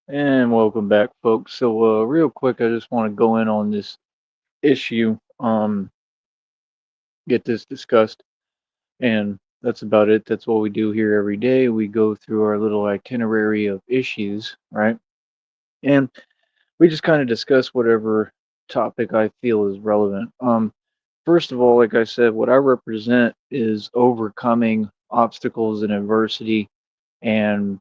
And welcome back, folks. So, real quick, I just want to go in on this issue, get this discussed, and that's about it. That's what we do here every day. We go through our little itinerary of issues, right? And we just kind of discuss whatever topic I feel is relevant. First of all, like I said, what I represent is overcoming obstacles and adversity and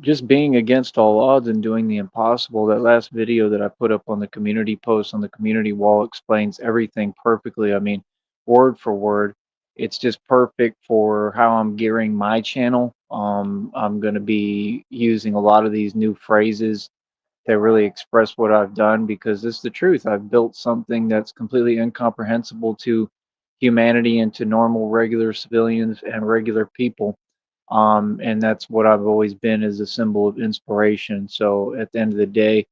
just being against all odds and doing the impossible. That last video that I put up on the community post on the community wall explains everything perfectly. I mean, word for word. It's just perfect for how I'm gearing my channel. I'm going to be using a lot of these new phrases that really express what I've done because it's the truth. I've built something that's completely incomprehensible to humanity and to normal, regular civilians and regular people. And that's what I've always been as a symbol of inspiration. So at the end of the day,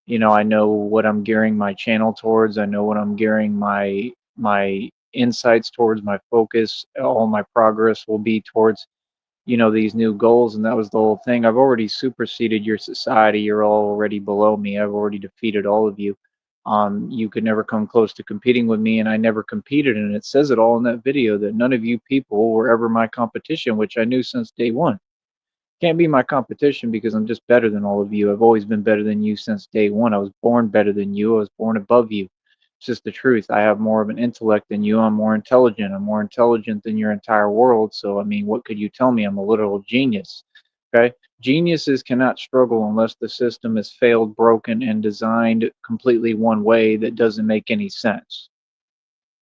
I know what I'm gearing my channel towards. I know what I'm gearing my insights towards, my focus, all my progress will be towards these new goals. And that was the whole thing. I've already superseded your society. You're all already below me. I've already defeated all of you. You could never come close to competing with me, and I never competed. And it says it all in that video that none of you people were ever my competition, which I knew since day one. Can't be my competition because I'm just better than all of you. I've always been better than you since day one. I was born better than you. I was born above you. It's just the truth. I have more of an intellect than you. I'm more intelligent. I'm more intelligent than your entire world. So, I mean, what could you tell me? I'm a literal genius. Okay? Geniuses cannot struggle unless the system is failed, broken, and designed completely one way that doesn't make any sense.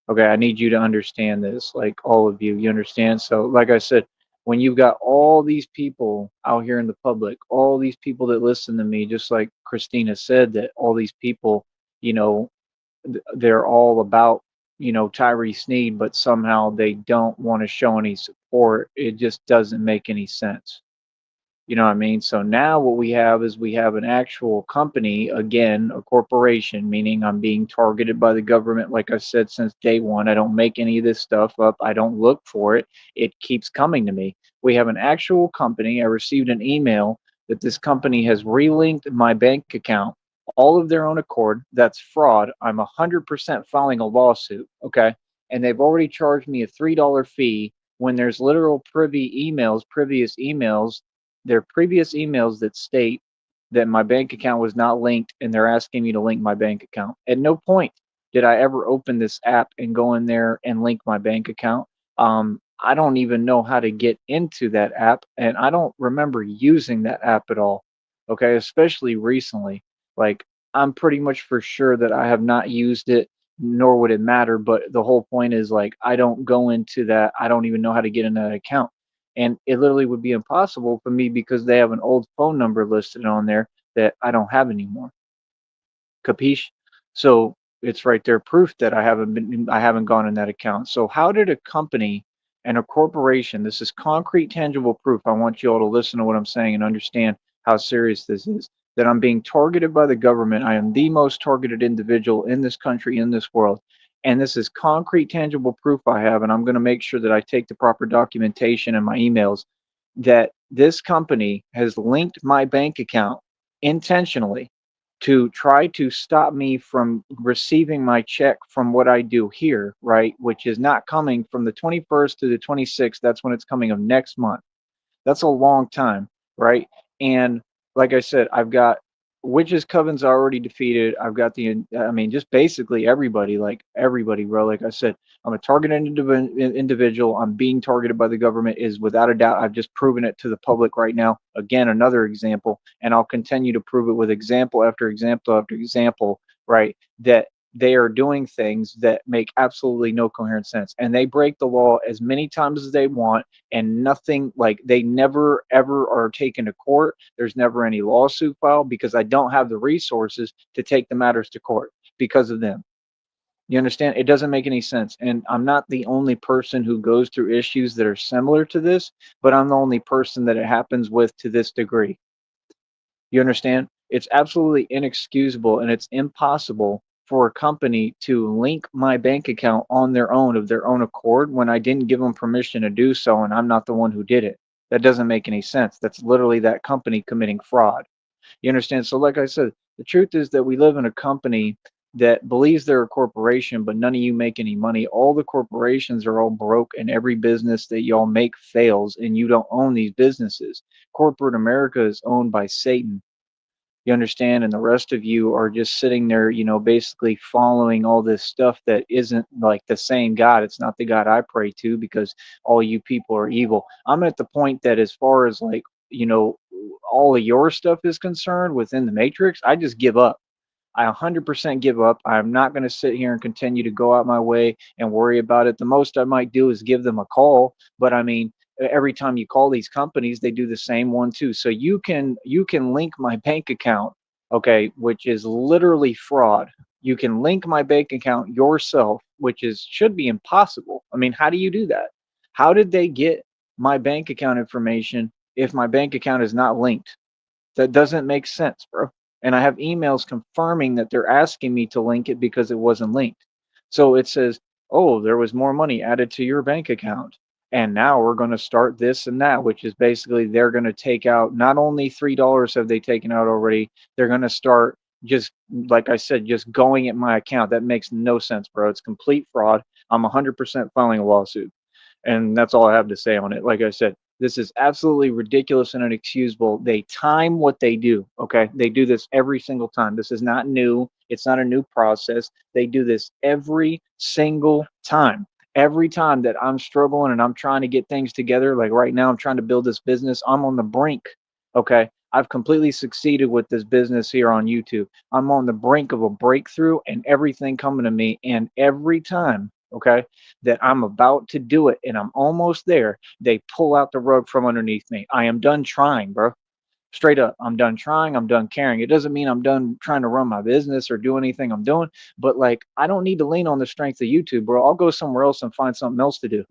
Okay, I need you to understand this, like all of you. You understand? So, like I said, when you've got all these people out here in the public, all these people that listen to me, just like Christina said, that all these people, you know, they're all about, Tyree Sneed, but somehow they don't want to show any support. It just doesn't make any sense. You know what I mean? So now what we have is we have an actual company, again, a corporation, meaning I'm being targeted by the government. Like I said, since day one, I don't make any of this stuff up. I don't look for it. It keeps coming to me. We have an actual company. I received an email that this company has relinked my bank account, all of their own accord. That's fraud. I'm 100% filing a lawsuit. Okay. And they've already charged me a $3 fee when there's literal previous emails, their previous emails that state that my bank account was not linked and they're asking me to link my bank account. At no point did I ever open this app and go in there and link my bank account. I don't even know how to get into that app and I don't remember using that app at all. Okay, especially recently. Like, I'm pretty much for sure that I have not used it, nor would it matter. But the whole point is, like, I don't go into that. I don't even know how to get in that account, and it literally would be impossible for me because they have an old phone number listed on there that I don't have anymore. Capiche? So it's right there, proof that I haven't gone in that account. So how did a company and a corporation, this is concrete, tangible proof. I want you all to listen to what I'm saying and understand how serious this is. That I'm being targeted by the government. I am the most targeted individual in this country, in this world. And this is concrete, tangible proof I have. And I'm going to make sure that I take the proper documentation in my emails that this company has linked my bank account intentionally to try to stop me from receiving my check from what I do here, right? Which is not coming from the 21st to the 26th. That's when it's coming of next month. That's a long time, right? And like I said, I've got witches covens already defeated. I've got I mean, just basically everybody, like everybody, bro. Like I said, I'm a targeted individual. I'm being targeted by the government is without a doubt. I've just proven it to the public right now. Again, another example, and I'll continue to prove it with example after example after example, right? That they are doing things that make absolutely no coherent sense, and they break the law as many times as they want, and nothing, like, they never ever are taken to court. There's never any lawsuit filed because I don't have the resources to take the matters to court because of them. You understand? It doesn't make any sense. And I'm not the only person who goes through issues that are similar to this, but I'm the only person that it happens with to this degree. You understand? It's absolutely inexcusable and it's impossible for a company to link my bank account on their own of their own accord when I didn't give them permission to do so and I'm not the one who did it. That doesn't make any sense. That's literally that company committing fraud. You understand? So, like I said, the truth is that we live in a company that believes they're a corporation, but none of you make any money. All the corporations are all broke, and every business that y'all make fails, and you don't own these businesses. Corporate America is owned by Satan. You understand? And the rest of you are just sitting there, basically following all this stuff that isn't like the same God. It's not the God I pray to, because all you people are evil. I'm at the point that, as far as like, you know, all of your stuff is concerned within the Matrix, I just give up. I 100% give up. I'm not going to sit here and continue to go out my way and worry about it. The most I might do is give them a call, but I mean, every time you call these companies, they do the same one too. So you can link my bank account, okay, which is literally fraud. You can link my bank account yourself, which is should be impossible. I mean, how do you do that? How did they get my bank account information if my bank account is not linked? That doesn't make sense, bro. And I have emails confirming that they're asking me to link it because it wasn't linked. So it says, oh, there was more money added to your bank account. And now we're going to start this and that, which is basically they're going to take out not only $3 have they taken out already, they're going to start just, like I said, just going at my account. That makes no sense, bro. It's complete fraud. I'm 100% filing a lawsuit. And that's all I have to say on it. Like I said, this is absolutely ridiculous and inexcusable. They time what they do. Okay. They do this every single time. This is not new. It's not a new process. They do this every single time. Every time that I'm struggling and I'm trying to get things together, like right now, I'm trying to build this business. I'm on the brink. Okay. I've completely succeeded with this business here on YouTube. I'm on the brink of a breakthrough and everything coming to me. And every time, okay, that I'm about to do it and I'm almost there, they pull out the rug from underneath me. I am done trying, bro. Straight up. I'm done trying. I'm done caring. It doesn't mean I'm done trying to run my business or do anything I'm doing, but like, I don't need to lean on the strength of YouTube, bro. I'll go somewhere else and find something else to do.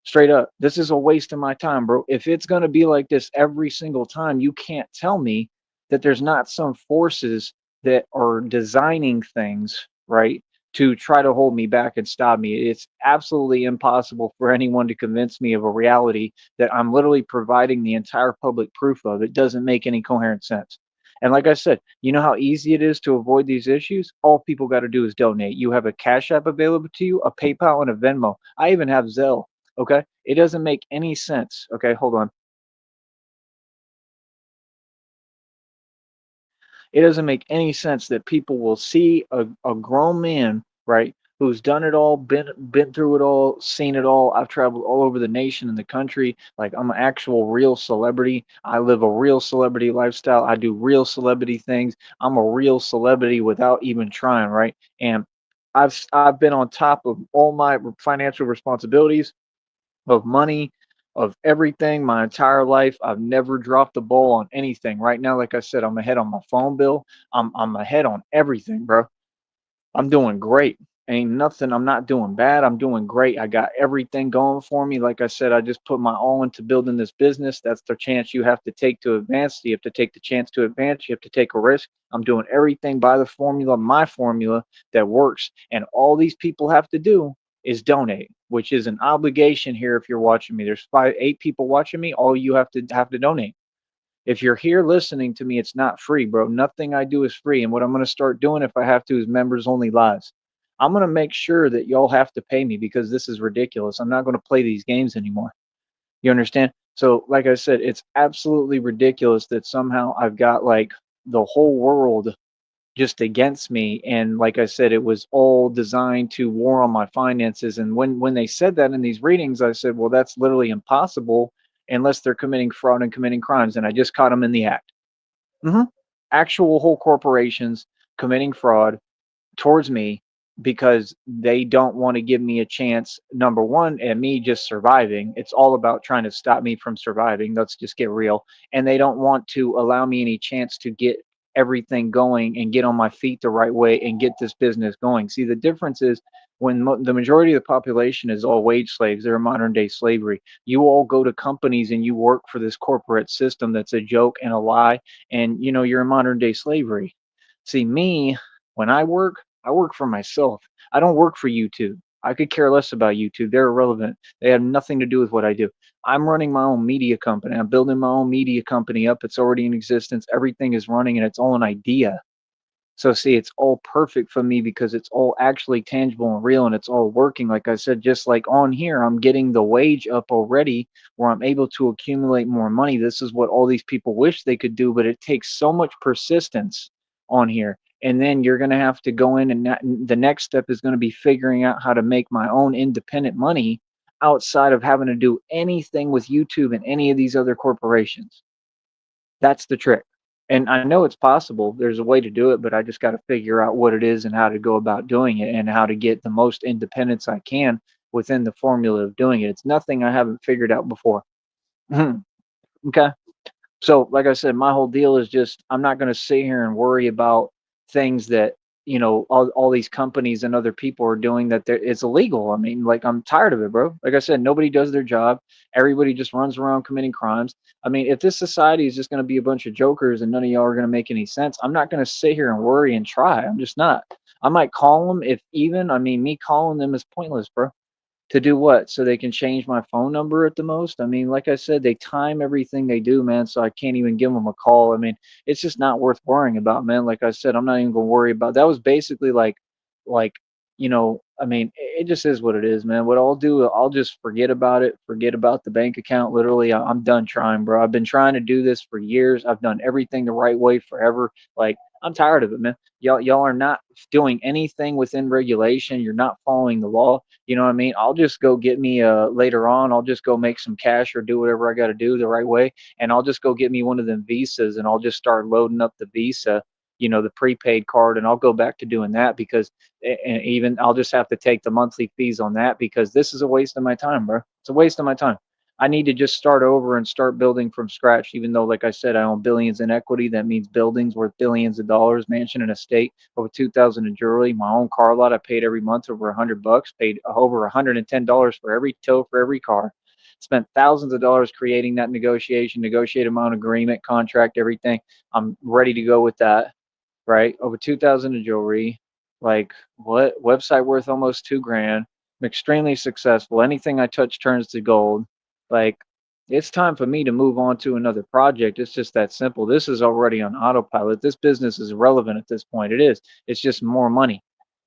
Straight up. This is a waste of my time, bro. If it's going to be like this every single time, you can't tell me that there's not some forces that are designing things, right, to try to hold me back and stop me. It's absolutely impossible for anyone to convince me of a reality that I'm literally providing the entire public proof of. It doesn't make any coherent sense. And like I said, you know how easy it is to avoid these issues? All people got to do is donate. You have a Cash App available to you, a PayPal, and a Venmo. I even have Zelle. Okay? It doesn't make any sense. Okay, hold on. It doesn't make any sense that people will see a grown man, right, who's done it all, been through it all, seen it all. I've traveled all over the nation and the country. Like, I'm an actual real celebrity. I live a real celebrity lifestyle. I do real celebrity things. I'm a real celebrity without even trying, right? And I've been on top of all my financial responsibilities, of money, of everything my entire life. I've never dropped the ball on anything. Right now, like I said, I'm ahead on my phone bill. I'm ahead on everything, bro. I'm doing great. Ain't nothing. I'm not doing bad. I'm doing great. I got everything going for me. Like I said, I just put my all into building this business. That's the chance you have to take to advance. You have to take the chance to advance. You have to take a risk. I'm doing everything by the formula, my formula that works. And all these people have to do is donate, which is an obligation here. If you're watching me, there's 8 people watching me. All you have to donate. If you're here listening to me, it's not free, bro. Nothing I do is free. And what I'm going to start doing, if I have to, is members only lives. I'm going to make sure that y'all have to pay me, because this is ridiculous. I'm not going to play these games anymore. You understand? So, like I said, it's absolutely ridiculous that somehow I've got like the whole world just against me. And like I said, it was all designed to war on my finances. And when they said that in these readings, I said, well, that's literally impossible unless they're committing fraud and committing crimes. And I just caught them in the act. Hmm. Actual whole corporations committing fraud towards me, because they don't want to give me a chance, number one, and me just surviving. It's all about trying to stop me from surviving. Let's just get real. And they don't want to allow me any chance to get everything going and get on my feet the right way and get this business going. See, the difference is, when the majority of the population is all wage slaves, they're modern day slavery. You all go to companies and you work for this corporate system that's a joke and a lie, and you're in modern day slavery. See, me, when I work for myself. I don't work for YouTube. I could care less about YouTube. They're irrelevant. They have nothing to do with what I do. I'm running my own media company. I'm building my own media company up. It's already in existence. Everything is running and it's all an idea. So see, it's all perfect for me because it's all actually tangible and real and it's all working. Like I said, just like on here, I'm getting the wage up already where I'm able to accumulate more money. This is what all these people wish they could do, but it takes so much persistence on here. And then you're going to have to go in and the next step is going to be figuring out how to make my own independent money outside of having to do anything with YouTube and any of these other corporations. That's the trick. And I know it's possible. There's a way to do it, but I just got to figure out what it is and how to go about doing it and how to get the most independence I can within the formula of doing it. It's nothing I haven't figured out before. Okay. So, like I said, my whole deal is just I'm not going to sit here and worry about things that all these companies and other people are doing that it's illegal. I mean, like I'm tired of it, bro. Like I said, nobody does their job. Everybody just runs around committing crimes. I mean, if this society is just going to be a bunch of jokers and none of y'all are going to make any sense, I'm not going to sit here and worry and try. I'm just not. I might call them if even. I mean, me calling them is pointless, bro. To do what? So they can change my phone number at the most? I mean, like I said, they time everything they do, man, so I can't even give them a call. I mean, it's just not worth worrying about, man. Like I said, I'm not even gonna worry about that. Was basically like, I mean, it just is what it is, man. What I'll do, I'll just forget about it, forget about the bank account. Literally, I'm done trying, bro. I've been trying to do this for years. I've done everything the right way forever. Like, I'm tired of it, man. Y'all are not doing anything within regulation. You're not following the law. You know what I mean? I'll just go get me later on. I'll just go make some cash or do whatever I got to do the right way, and I'll just go get me one of them visas, and I'll just start loading up the visa, the prepaid card, and I'll go back to doing that because, and even I'll just have to take the monthly fees on that because this is a waste of my time, bro. It's a waste of my time. I need to just start over and start building from scratch. Even though, like I said, I own billions in equity. That means buildings worth billions of dollars, mansion and estate, over 2,000 in jewelry, my own car lot. I paid every month over $100. Paid over $110 for every tow for every car. Spent thousands of dollars creating that negotiated my own agreement, contract, everything. I'm ready to go with that, right? Over 2,000 in jewelry. Like what? Website worth almost 2 grand. I'm extremely successful. Anything I touch turns to gold. Like it's time for me to move on to another project. It's just that simple. This is already on autopilot. This business is irrelevant at this point. It is. It's just more money.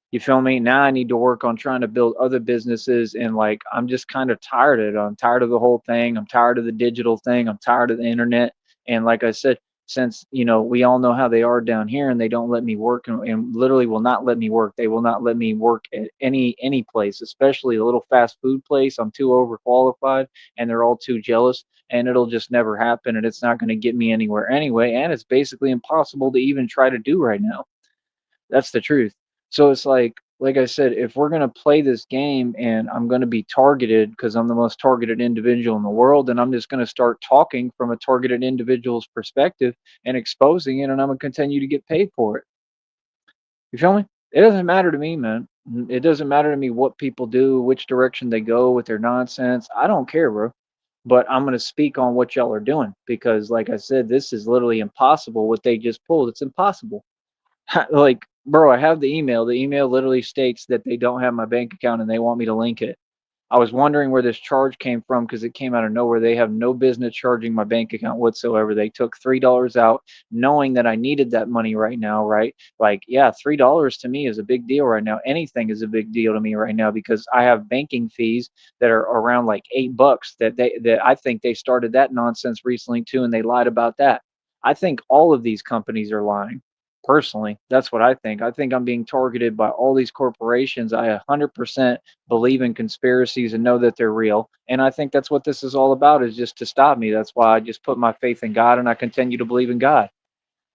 You feel me? Now I need to work on trying to build other businesses and like I'm just kind of tired of it. I'm tired of the whole thing. I'm tired of the digital thing. I'm tired of the internet. And like I said, since we all know how they are down here and they don't let me work and literally will not let me work. They will not let me work at any place, especially a little fast food place. I'm too overqualified and they're all too jealous and it'll just never happen and it's not going to get me anywhere anyway. And it's basically impossible to even try to do right now. That's the truth. So it's like I said, if we're gonna play this game and I'm gonna be targeted because I'm the most targeted individual in the world, then I'm just gonna start talking from a targeted individual's perspective and exposing it, and I'm gonna continue to get paid for it. You feel me? It doesn't matter to me, man. It doesn't matter to me what people do, which direction they go with their nonsense. I don't care, bro. But I'm gonna speak on what y'all are doing because, like I said, this is literally impossible. What they just pulled, it's impossible. Like, bro, I have the email. The email literally states that they don't have my bank account and they want me to link it. I was wondering where this charge came from because it came out of nowhere. They have no business charging my bank account whatsoever. They took $3 out knowing that I needed that money right now, right? Like, yeah, $3 to me is a big deal right now. Anything is a big deal to me right now because I have banking fees that are around like $8 that I think they started that nonsense recently too, and they lied about that. I think all of these companies are lying. Personally, that's what I think. I think I'm being targeted by all these corporations. I 100% believe in conspiracies and know that they're real. And I think that's what this is all about is just to stop me. That's why I just put my faith in God and I continue to believe in God.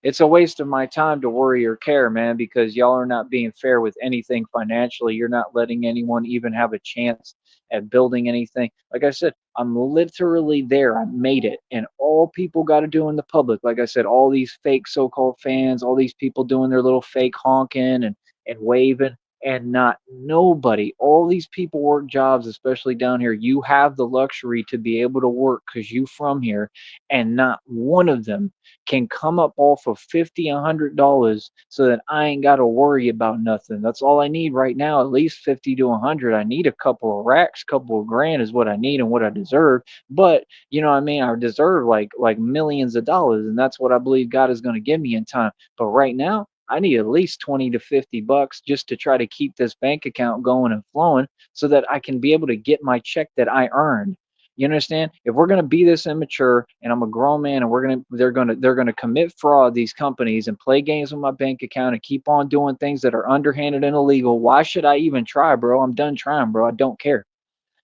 It's a waste of my time to worry or care, man, because y'all are not being fair with anything financially. You're not letting anyone even have a chance at building anything. Like I said, I'm literally there. I made it. And all people got to do in the public, like I said, all these fake so called fans, all these people doing their little fake honking and waving. and not nobody. All these people work jobs, especially down here. You have the luxury to be able to work because you from here, and not one of them can come up off of 50, $100 so that I ain't got to worry about nothing. That's all I need right now, at least 50 to 100. I need a couple of racks, couple of grand is what I need and what I deserve. But you know what I mean? I deserve like millions of dollars, and that's what I believe God is going to give me in time. But right now, I need at least 20 to 50 bucks just to try to keep this bank account going and flowing so that I can be able to get my check that I earned. You understand? If we're going to be this immature and I'm a grown man and they're going to commit fraud, these companies, and play games with my bank account and keep on doing things that are underhanded and illegal, why should I even try, bro? I'm done trying, bro. I don't care.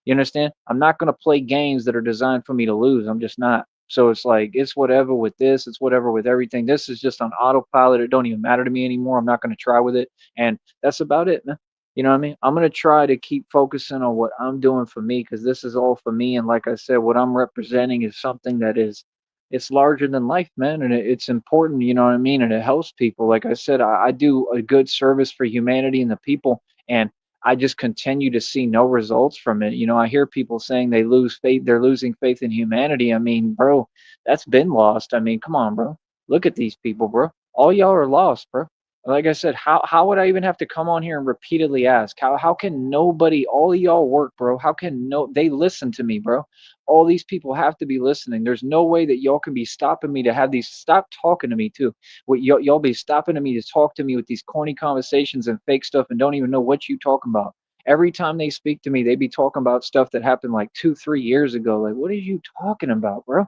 You understand? I'm not going to play games that are designed for me to lose. I'm just not. So it's like it's whatever with this, it's whatever with everything. This is just on autopilot. It don't even matter to me anymore. I'm not going to try with it, and that's about it, man. You know what I mean? I'm going to try to keep focusing on what I'm doing for me because this is all for me. And like I said, what I'm representing is something that is it's larger than life, man, and it's important. You know what I mean? And it helps people. Like I said, I do a good service for humanity and the people, and I just continue to see no results from it. You know, I hear people saying they lose faith, they're losing faith in humanity. I mean, bro, that's been lost. I mean, come on, bro. Look at these people, bro. All y'all are lost, bro. Like I said, how would I even have to come on here and repeatedly ask? How can nobody, all of y'all work, bro? How can no they listen to me, bro? All these people have to be listening. There's no way that y'all can be stopping me to have these stop talking to me too. What y'all be stopping to me to talk to me with these corny conversations and fake stuff and don't even know what you talking about. Every time they speak to me, they be talking about stuff that happened like 2, 3 years ago. Like, what are you talking about, bro?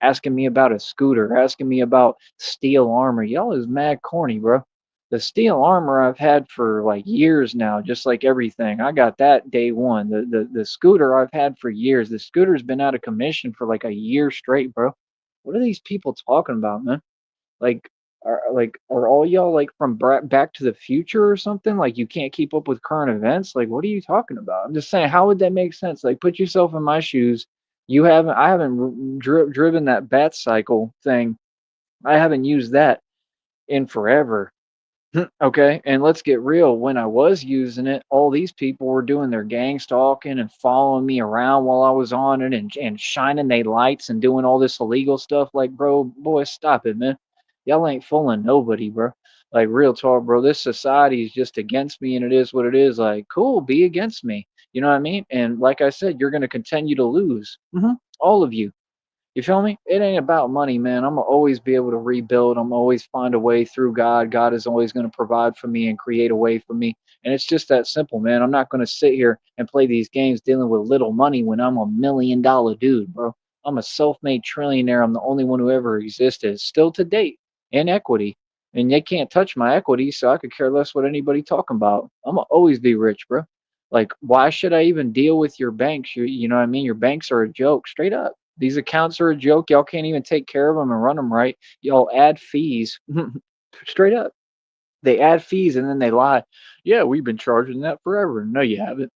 Asking me about a scooter, asking me about steel armor. Y'all is mad corny, bro. The steel armor I've had for like years now, just like everything. I got that day one. The scooter I've had for years. The scooter's been out of commission for like a year straight, bro. What are these people talking about, man? Are all y'all like from Back to the Future or something? Like you can't keep up with current events? Like what are you talking about? I'm just saying, how would that make sense? Like put yourself in my shoes. I haven't driven that bat cycle thing. I haven't used that in forever. Okay, and let's get real. When I was using it, all these people were doing their gang stalking and following me around while I was on it and shining they lights and doing all this illegal stuff. Like, bro, boy, stop it, man. Y'all ain't fooling nobody, bro. Like, real talk, bro. This society is just against me and it is what it is. Like, cool, be against me. You know what I mean? And like I said, you're going to continue to lose. All of you. You feel me? It ain't about money, man. I'm gonna always be able to rebuild. I'm always find a way through God. God is always gonna provide for me and create a way for me. And it's just that simple, man. I'm not gonna sit here and play these games dealing with little money when I'm $1 million dude, bro. I'm a self-made trillionaire. I'm the only one who ever existed, still to date, in equity. And they can't touch my equity, so I could care less what anybody talking about. I'm gonna always be rich, bro. Like, why should I even deal with your banks? You know what I mean? Your banks are a joke, straight up. These accounts are a joke. Y'all can't even take care of them and run them right. Y'all add fees. Straight up. They add fees and then they lie. Yeah, we've been charging that forever. No, you haven't.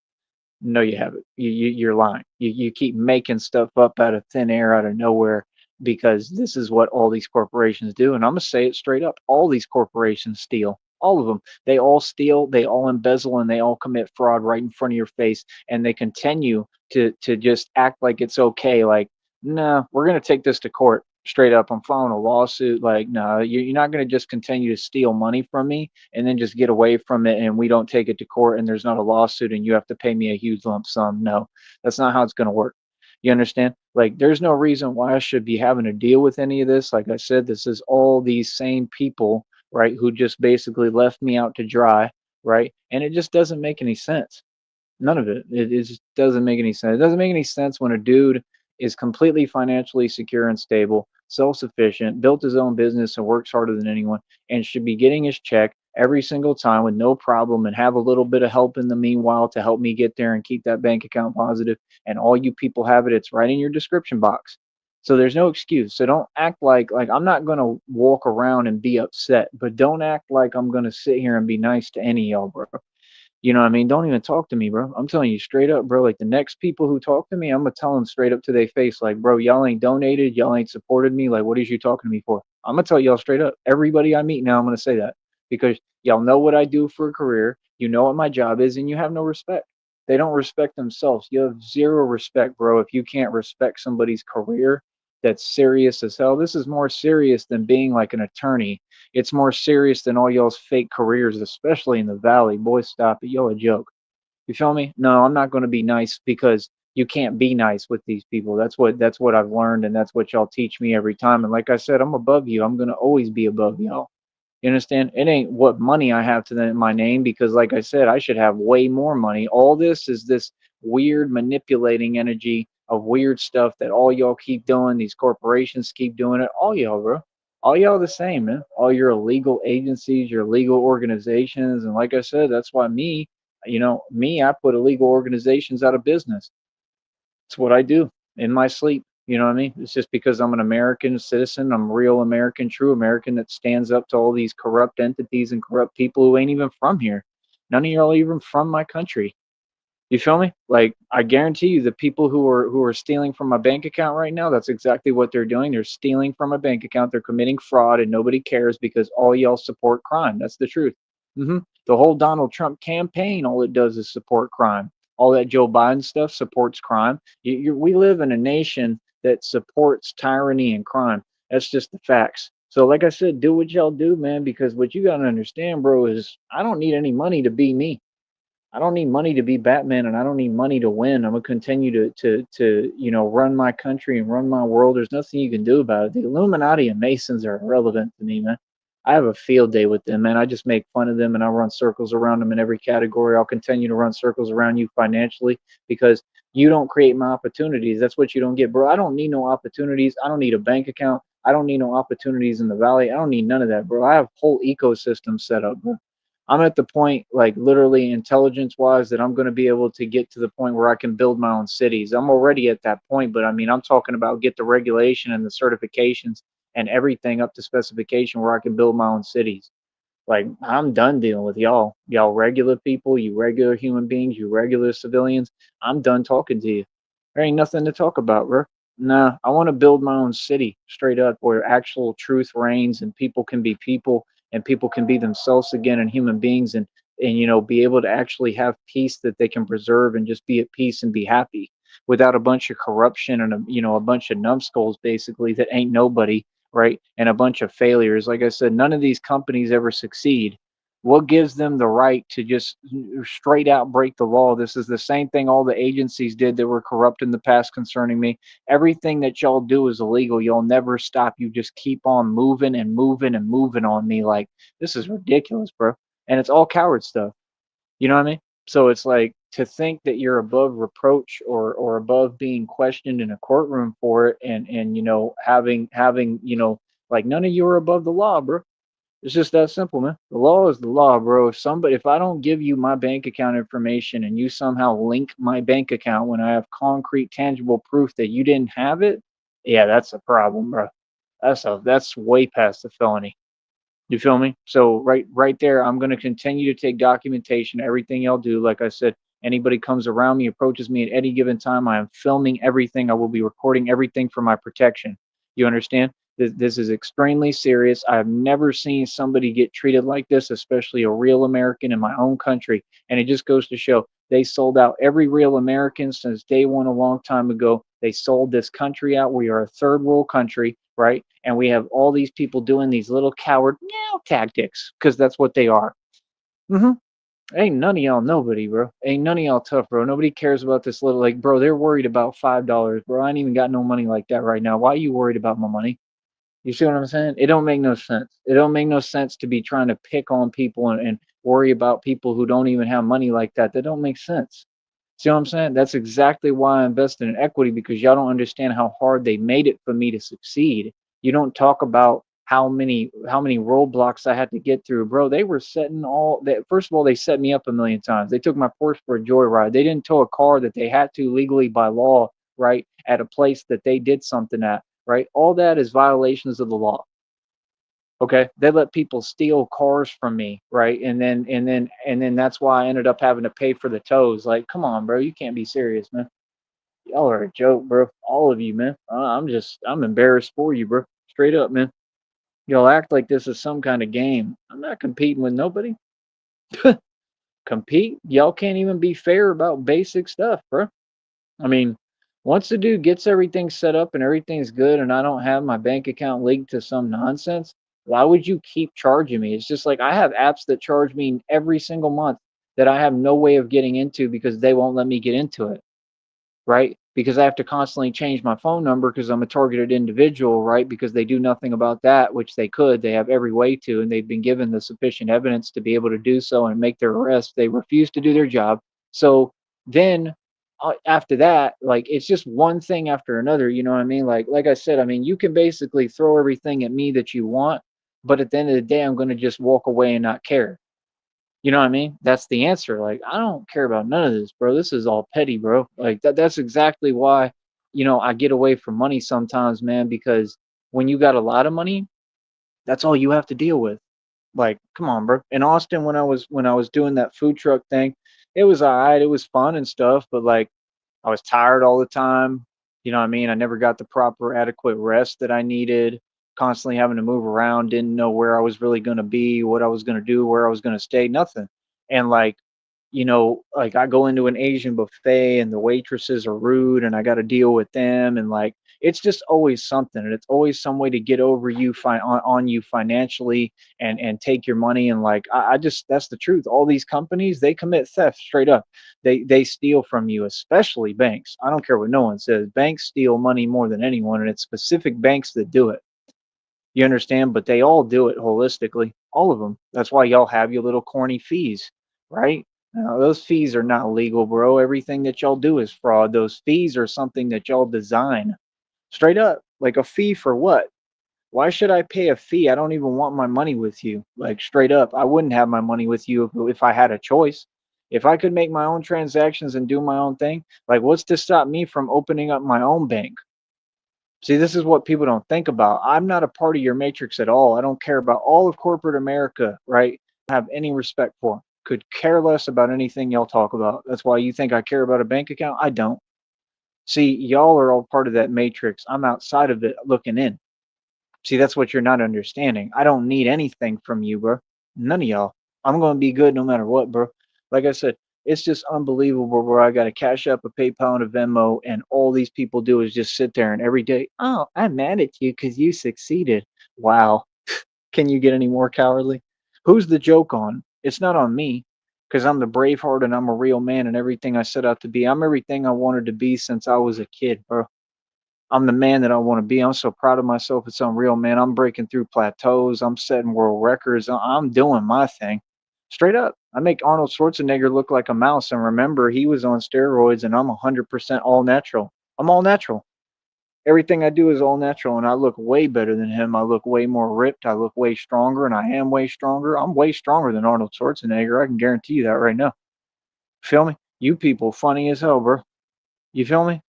No, you haven't. You're lying. You keep making stuff up out of thin air, out of nowhere, because this is what all these corporations do. And I'm gonna say it straight up: all these corporations steal. All of them. They all steal. They all embezzle, and they all commit fraud right in front of your face. And they continue to just act like it's okay. Like, no, we're gonna take this to court. Straight up, I'm filing a lawsuit. Like, no, you're not gonna just continue to steal money from me and then just get away from it and we don't take it to court and there's not a lawsuit and you have to pay me a huge lump sum. No, that's not how it's going to work. You understand? Like, there's no reason why I should be having to deal with any of this. Like I said, this is all these same people, right, who just basically left me out to dry, right? And it just doesn't make any sense. None of it. It just doesn't make any sense. It doesn't make any sense when a dude is completely financially secure and stable, self-sufficient, built his own business and works harder than anyone, and should be getting his check every single time with no problem and have a little bit of help in the meanwhile to help me get there and keep that bank account positive. And all you people have it, it's right in your description box. So there's no excuse. So don't act like I'm not going to walk around and be upset, but don't act like I'm going to sit here and be nice to any of y'all, bro. You know what I mean? Don't even talk to me, bro. I'm telling you straight up, bro. Like the next people who talk to me, I'm gonna tell them straight up to their face, like, bro, y'all ain't donated, y'all ain't supported me. Like, what is you talking to me for? I'm gonna tell y'all straight up. Everybody I meet now, I'm gonna say that because y'all know what I do for a career, you know what my job is, and you have no respect. They don't respect themselves. You have zero respect, bro, if you can't respect somebody's career that's serious as hell. This is more serious than being like an attorney. It's more serious than all y'all's fake careers, especially in the valley. Boys, stop it. Y'all a joke. You feel me? No, I'm not going to be nice because you can't be nice with these people. That's what I've learned, and that's what y'all teach me every time. And like I said, I'm above you. I'm going to always be above y'all. You understand? It ain't what money I have to my name, because, like I said, I should have way more money. All this is this weird manipulating energy of weird stuff that all y'all keep doing. These corporations keep doing it. All y'all, bro. All y'all the same, man. All your illegal agencies, your illegal organizations. And like I said, that's why I put illegal organizations out of business. It's what I do in my sleep. You know what I mean? It's just because I'm an American citizen. I'm a real American, true American that stands up to all these corrupt entities and corrupt people who ain't even from here. None of y'all are even from my country. You feel me? Like, I guarantee you, the people who are stealing from my bank account right now, that's exactly what they're doing. They're stealing from a bank account. They're committing fraud, and nobody cares because all y'all support crime. That's the truth. The whole Donald Trump campaign, all it does is support crime. All that Joe Biden stuff supports crime. We live in a nation that supports tyranny and crime. That's just the facts. So, like I said, do what y'all do, man, because what you gotta understand, bro, is I don't need any money to be me. I don't need money to be Batman, and I don't need money to win. I'm gonna continue to run my country and run my world. There's nothing you can do about it. The Illuminati and Masons are irrelevant to me, man. I have a field day with them, man. I just make fun of them and I run circles around them in every category. I'll continue to run circles around you financially because you don't create my opportunities. That's what you don't get, bro. I don't need no opportunities. I don't need a bank account. I don't need no opportunities in the valley. I don't need none of that, bro. I have whole ecosystem set up, bro. I'm at the point, like literally intelligence wise, that I'm going to be able to get to the point where I can build my own cities. I'm already at that point, but I mean, I'm talking about get the regulation and the certifications and everything up to specification where I can build my own cities. Like, I'm done dealing with y'all regular people, you regular human beings, you regular civilians. I'm done talking to you. There ain't nothing to talk about, bro. Nah, I want to build my own city straight up where actual truth reigns and people can be people and people can be themselves again and human beings and be able to actually have peace that they can preserve and just be at peace and be happy without a bunch of corruption and a bunch of numbskulls basically that ain't nobody, right? And a bunch of failures. Like I said, none of these companies ever succeed. What gives them the right to just straight out break the law? This is the same thing all the agencies did that were corrupt in the past concerning me. Everything that y'all do is illegal. You'll never stop. You just keep on moving and moving and moving on me. Like, this is ridiculous, bro. And it's all coward stuff. You know what I mean? So it's like, to think that you're above reproach or above being questioned in a courtroom for it, and having like, none of you are above the law, bro. It's just that simple, man. The law is the law, bro. If I don't give you my bank account information and you somehow link my bank account when I have concrete, tangible proof that you didn't have it, yeah, that's a problem, bro. That's way past the felony. You feel me? So right there, I'm gonna continue to take documentation, everything y'all do. Like I said, anybody comes around me, approaches me at any given time, I am filming everything. I will be recording everything for my protection. You understand? This is extremely serious. I have never seen somebody get treated like this, especially a real American in my own country. And it just goes to show they sold out every real American since day one a long time ago. They sold this country out. We are a third world country, right? And we have all these people doing these little coward tactics because that's what they are. hmm Ain't none of y'all nobody, bro. Ain't none of y'all tough, bro. Nobody cares about this little, like, bro. They're worried about $5, bro. I ain't even got no money like that right now. Why are you worried about my money? You see what I'm saying? It don't make no sense. It don't make no sense to be trying to pick on people and worry about people who don't even have money like that. That don't make sense. See what I'm saying? That's exactly why I invested in equity, because y'all don't understand how hard they made it for me to succeed. You don't talk about how many roadblocks I had to get through, bro. They were setting all that. First of all, they set me up a million times. They took my Porsche for a joyride. They didn't tow a car that they had to legally by law, right, at a place that they did something at, right? All that is violations of the law. Okay, they let people steal cars from me, right? And then that's why I ended up having to pay for the tows. Like, come on, bro, you can't be serious, man. Y'all are a joke, bro. All of you, man. I'm embarrassed for you, bro. Straight up, man. Y'all act like this is some kind of game. I'm not competing with nobody. Compete? Y'all can't even be fair about basic stuff, bro. I mean, once the dude gets everything set up and everything's good and I don't have my bank account linked to some nonsense, why would you keep charging me? It's just like I have apps that charge me every single month that I have no way of getting into because they won't let me get into it, right? Because I have to constantly change my phone number because I'm a targeted individual, right? Because they do nothing about that, which they could. They have every way to, and they've been given the sufficient evidence to be able to do so and make their arrest. They refuse to do their job. So then after that, like it's just one thing after another. You know what I mean? Like I said, I mean, you can basically throw everything at me that you want, but at the end of the day, I'm going to just walk away and not care. You know what I mean? That's the answer. Like, I don't care about none of this, bro. This is all petty, bro. Like that's exactly why, I get away from money sometimes, man, because when you got a lot of money, that's all you have to deal with. Like, come on, bro. In Austin when I was doing that food truck thing, it was all right. It was fun and stuff, but like I was tired all the time. You know what I mean? I never got the proper adequate rest that I needed. Constantly having to move around, didn't know where I was really going to be, what I was going to do, where I was going to stay, nothing. And like, like I go into an Asian buffet and the waitresses are rude and I got to deal with them and like it's just always something and it's always some way to get over you on you financially and take your money and like I just that's the truth. All these companies they commit theft straight up. They steal from you, especially banks. I don't care what no one says. Banks steal money more than anyone, and it's specific banks that do it. You understand? But they all do it holistically, all of them. That's why y'all have your little corny fees, right? Now, those fees are not legal, bro. Everything that y'all do is fraud. Those fees are something that y'all design straight up. Like a fee for what? Why should I pay a fee? I don't even want my money with you. Like straight up, I wouldn't have my money with you if I had a choice. If I could make my own transactions and do my own thing, like what's to stop me from opening up my own bank? See, this is what people don't think about. I'm not a part of your matrix at all. I don't care about all of corporate America, right? Have any respect for 'em. Could care less about anything y'all talk about. That's why you think I care about a bank account. I don't. See, y'all are all part of that matrix. I'm outside of it looking in. See, that's what you're not understanding. I don't need anything from you, bro. None of y'all. I'm gonna be good no matter what, bro. Like I said, it's just unbelievable, bro. I got a Cash App, a PayPal, and a Venmo, and all these people do is just sit there and every day, oh, I'm mad at you because you succeeded. Wow. Can you get any more cowardly? Who's the joke on? It's not on me because I'm the Braveheart and I'm a real man and everything I set out to be. I'm everything I wanted to be since I was a kid, bro. I'm the man that I want to be. I'm so proud of myself. It's unreal, man. I'm breaking through plateaus. I'm setting world records. I'm doing my thing. Straight up. I make Arnold Schwarzenegger look like a mouse. And remember, he was on steroids and I'm 100% all natural. I'm all natural. Everything I do is all natural and I look way better than him. I look way more ripped. I look way stronger and I am way stronger. I'm way stronger than Arnold Schwarzenegger. I can guarantee you that right now. Feel me? You people funny as hell, bro. You feel me?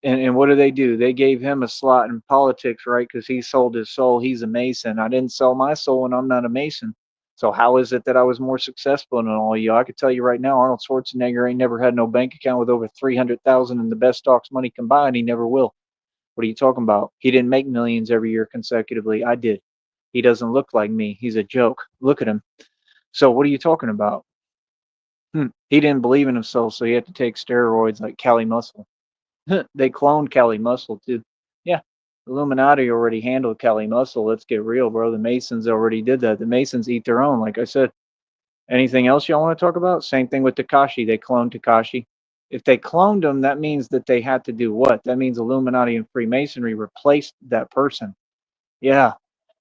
And what do? They gave him a slot in politics, right? Because he sold his soul. He's a Mason. I didn't sell my soul, and I'm not a Mason. So how is it that I was more successful than all of you? I could tell you right now, Arnold Schwarzenegger ain't never had no bank account with over 300,000 in the best stocks money combined. He never will. What are you talking about? He didn't make millions every year consecutively. I did. He doesn't look like me. He's a joke. Look at him. So what are you talking about? He didn't believe in himself, so he had to take steroids like Cali Muscle. They cloned Kelly Muscle too. Yeah. Illuminati already handled Kelly Muscle. Let's get real, bro. The Masons already did that. The Masons eat their own, like I said. Anything else y'all want to talk about? Same thing with Takashi. They cloned Takashi. If they cloned him, that means that they had to do what? That means Illuminati and Freemasonry replaced that person. Yeah.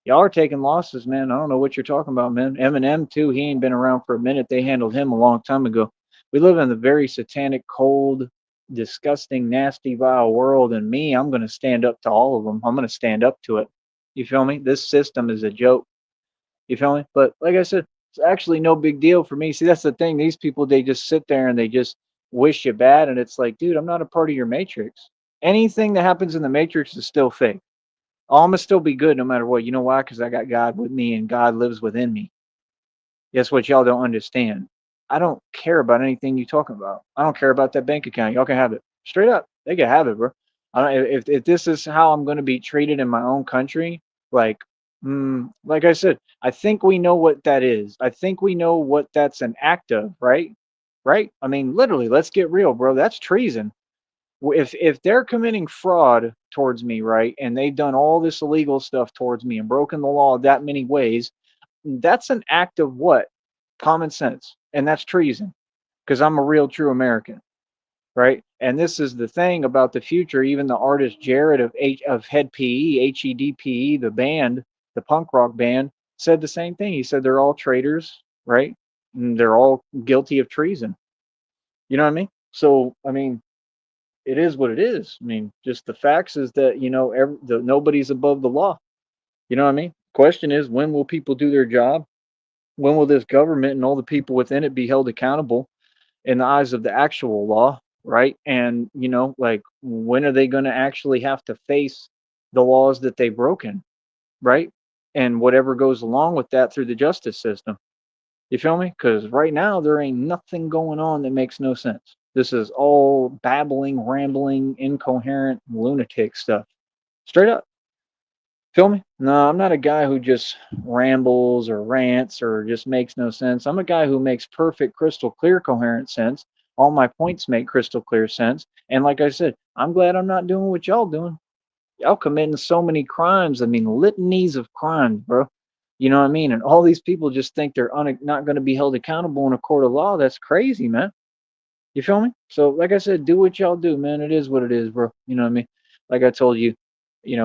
Y'all are taking losses, man. I don't know what you're talking about, man. Eminem too. He ain't been around for a minute. They handled him a long time ago. We live in a very satanic, cold, disgusting, nasty, vile world, and me, I'm gonna stand up to all of them. I'm gonna stand up to it. You feel me? This system is a joke. You feel me? But like I said, it's actually no big deal for me. See, that's the thing. These people, they just sit there and they just wish you bad, and it's like, dude, I'm not a part of your matrix. Anything that happens in the matrix is still fake. Oh, Imma still be good no matter what. You know why? Because I got God with me and God lives within me. Guess what y'all don't understand? I don't care about anything you talking about. I don't care about that bank account. Y'all can have it. Straight up. They can have it, bro. I don't, if this is how I'm going to be treated in my own country, like Like I said, I think we know what that is. I think we know what that's an act of, right? Right? I mean, literally, let's get real, bro. That's treason. If they're committing fraud towards me, right, and they've done all this illegal stuff towards me and broken the law that many ways, that's an act of what? Common sense, and that's treason because I'm a real true American, right? And this is the thing about the future. Even the artist Jared of Head PE, HEDPE, the band, the punk rock band, said the same thing. He said they're all traitors, right? And they're all guilty of treason. You know what I mean? So, I mean, it is what it is. I mean, just the facts is that nobody's above the law. You know what I mean? Question is, when will people do their job? When will this government and all the people within it be held accountable in the eyes of the actual law, right? And like, when are they going to actually have to face the laws that they've broken, right? And whatever goes along with that through the justice system. You feel me? Because right now there ain't nothing going on that makes no sense. This is all babbling, rambling, incoherent, lunatic stuff. Straight up. Feel me? No, I'm not a guy who just rambles or rants or just makes no sense. I'm a guy who makes perfect, crystal clear, coherent sense. All my points make crystal clear sense. And like I said, I'm glad I'm not doing what y'all doing. Y'all committing so many crimes. I mean, litanies of crimes, bro. You know what I mean? And all these people just think they're not going to be held accountable in a court of law. That's crazy, man. You feel me? So, like I said, do what y'all do, man. It is what it is, bro. You know what I mean? Like I told you,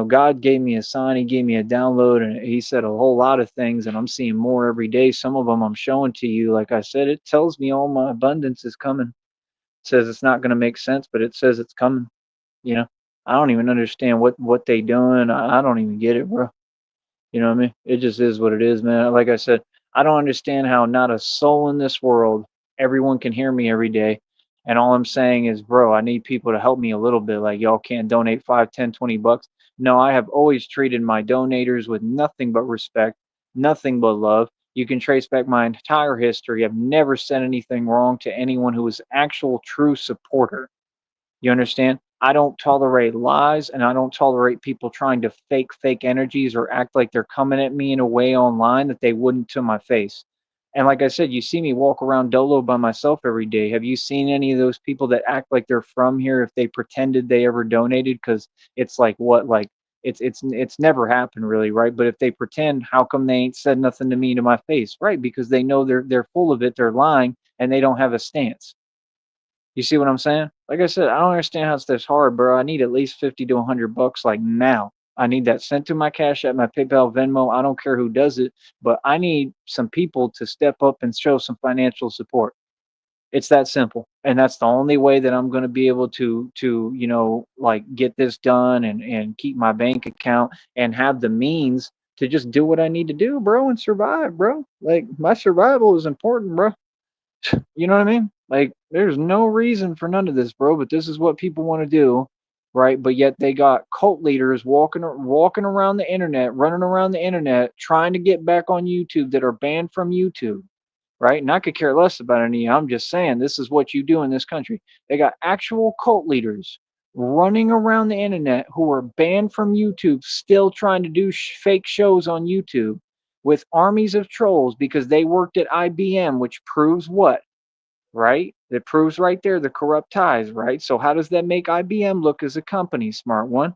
God gave me a sign. He gave me a download, and He said a whole lot of things, and I'm seeing more every day. Some of them I'm showing to you. Like I said, it tells me all my abundance is coming. It says it's not going to make sense, but it says it's coming. You know, I don't even understand what they doing. I don't even get it, bro. You know what I mean? It just is what it is, man. Like I said, I don't understand how not a soul in this world, everyone can hear me every day. And all I'm saying is, bro, I need people to help me a little bit. Like, y'all can't donate 5, 10, 20 bucks. No, I have always treated my donators with nothing but respect, nothing but love. You can trace back my entire history. I've never said anything wrong to anyone who was actual true supporter. You understand? I don't tolerate lies and I don't tolerate people trying to fake energies or act like they're coming at me in a way online that they wouldn't to my face. And like I said, you see me walk around Dolo by myself every day. Have you seen any of those people that act like they're from here if they pretended they ever donated? Because it's like what, like it's never happened really, right? But if they pretend, how come they ain't said nothing to me to my face, right? Because they know they're full of it, they're lying, and they don't have a stance. You see what I'm saying? Like I said, I don't understand how it's this hard, bro. I need at least 50 to 100 bucks like now. I need that sent to my Cash App, my PayPal, Venmo. I don't care who does it, but I need some people to step up and show some financial support. It's that simple. And that's the only way that I'm going to be able to like get this done and keep my bank account and have the means to just do what I need to do, bro, and survive, bro. Like my survival is important, bro. You know what I mean? Like, there's no reason for none of this, bro. But this is what people want to do, right? But yet they got cult leaders walking around the internet, running around the internet, trying to get back on YouTube that are banned from YouTube, right? And I could care less about any. I'm just saying this is what you do in this country. They got actual cult leaders running around the internet who are banned from YouTube, still trying to do fake shows on YouTube with armies of trolls because they worked at IBM, which proves what? Right? It proves right there the corrupt ties, right? So how does that make IBM look as a company, smart one?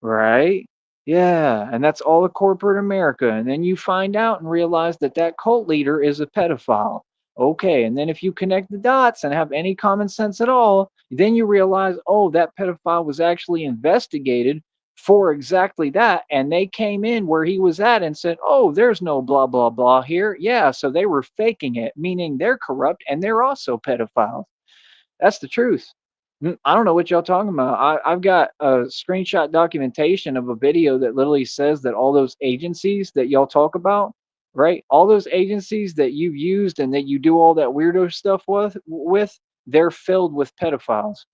Right? Yeah, and that's all of corporate America. And then you find out and realize that that cult leader is a pedophile. Okay, and then if you connect the dots and have any common sense at all, then you realize, oh, that pedophile was actually investigated for exactly that. And they came in where he was at and said, oh, there's no blah, blah, blah here. Yeah, so they were faking it, meaning they're corrupt and they're also pedophiles. That's the truth. I don't know what y'all talking about. I've got a screenshot documentation of a video that literally says that all those agencies that y'all talk about, right? All those agencies that you've used and that you do all that weirdo stuff with, they're filled with pedophiles.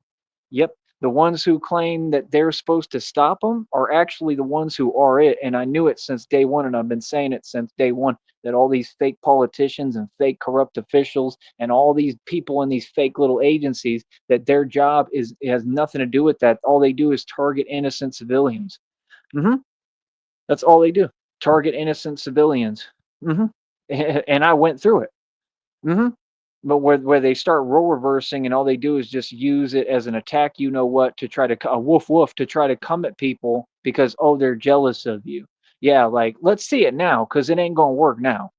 Yep. The ones who claim that they're supposed to stop them are actually the ones who are it. And I knew it since day one, and I've been saying it since day one that all these fake politicians and fake corrupt officials and all these people in these fake little agencies, that their job is has nothing to do with that. All they do is target innocent civilians. hmm That's all they do. target innocent civilians. Hmm. And I went through it. Hmm. But where they start role reversing and all they do is just use it as an attack, you know what, to try to a woof woof to try to come at people because oh they're jealous of you. Yeah, like let's see it now because it ain't gonna work now.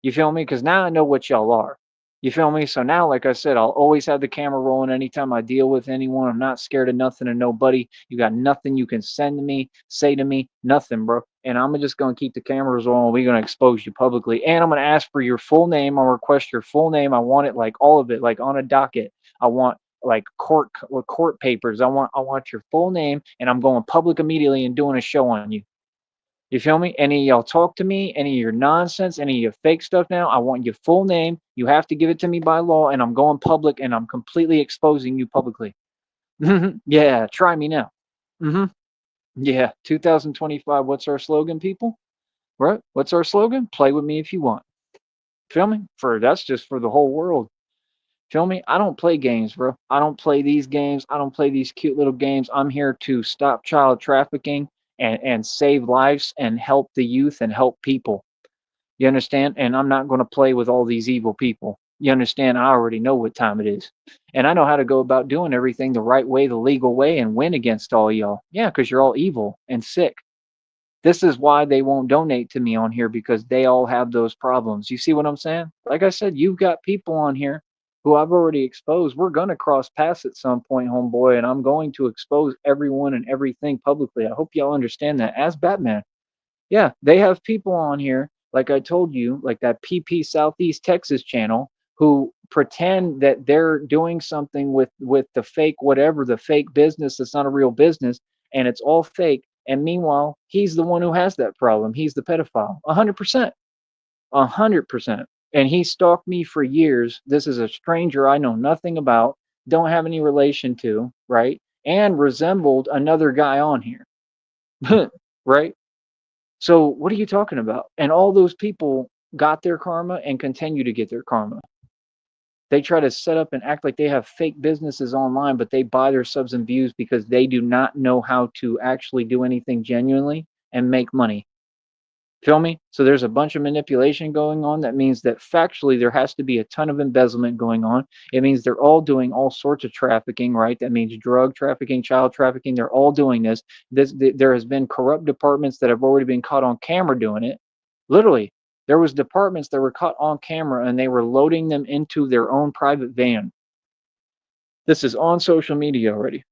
You feel me? Because now I know what y'all are. You feel me? So now, like I said, I'll always have the camera rolling anytime I deal with anyone. I'm not scared of nothing and nobody. You got nothing you can send to me, say to me, nothing, bro. And I'm just gonna keep the cameras on. We're gonna expose you publicly, and I'm gonna ask for your full name. I'll request your full name. I want it like all of it, like on a docket. I want like court papers. I want your full name, and I'm going public immediately and doing a show on you. You feel me? Any of y'all talk to me, any of your nonsense, any of your fake stuff now, I want your full name. You have to give it to me by law, and I'm going public and I'm completely exposing you publicly. Yeah, try me now. Hmm. Yeah, 2025. What's our slogan, people? Right? What's our slogan? Play with me if you want. Feel me? For that's just for the whole world. Feel me? I don't play games, bro. I don't play these games. I don't play these cute little games. I'm here to stop child trafficking and save lives and help the youth and help people. You understand? And I'm not going to play with all these evil people. You understand? I already know what time it is. And I know how to go about doing everything the right way, the legal way, and win against all y'all. Yeah, because you're all evil and sick. This is why they won't donate to me on here because they all have those problems. You see what I'm saying? Like I said, you've got people on here who I've already exposed. We're going to cross paths at some point, homeboy, and I'm going to expose everyone and everything publicly. I hope y'all understand that as Batman. Yeah, they have people on here, like I told you, like that PP Southeast Texas channel, who pretend that they're doing something with the fake whatever, the fake business that's not a real business, and it's all fake. And meanwhile, he's the one who has that problem. He's the pedophile. 100%. 100%. And he stalked me for years. This is a stranger I know nothing about, don't have any relation to, right? And resembled another guy on here. Right? So what are you talking about? And all those people got their karma and continue to get their karma. They try to set up and act like they have fake businesses online, but they buy their subs and views because they do not know how to actually do anything genuinely and make money. Feel me? So there's a bunch of manipulation going on. That means that factually there has to be a ton of embezzlement going on. It means they're all doing all sorts of trafficking, right? That means drug trafficking, child trafficking. They're all doing this. There has been corrupt departments that have already been caught on camera doing it. Literally, there was departments that were caught on camera and they were loading them into their own private van. This is on social media already.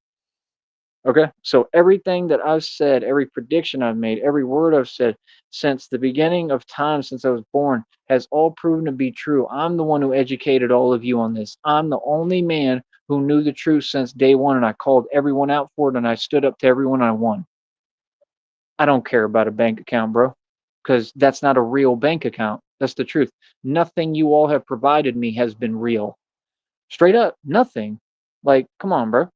Okay. So everything that I've said, every prediction I've made, every word I've said since the beginning of time, since I was born, has all proven to be true. I'm the one who educated all of you on this. I'm the only man who knew the truth since day one, and I called everyone out for it, and I stood up to everyone I won. I don't care about a bank account, bro, because that's not a real bank account. That's the truth. Nothing you all have provided me has been real. Straight up, nothing. Like, come on, bro.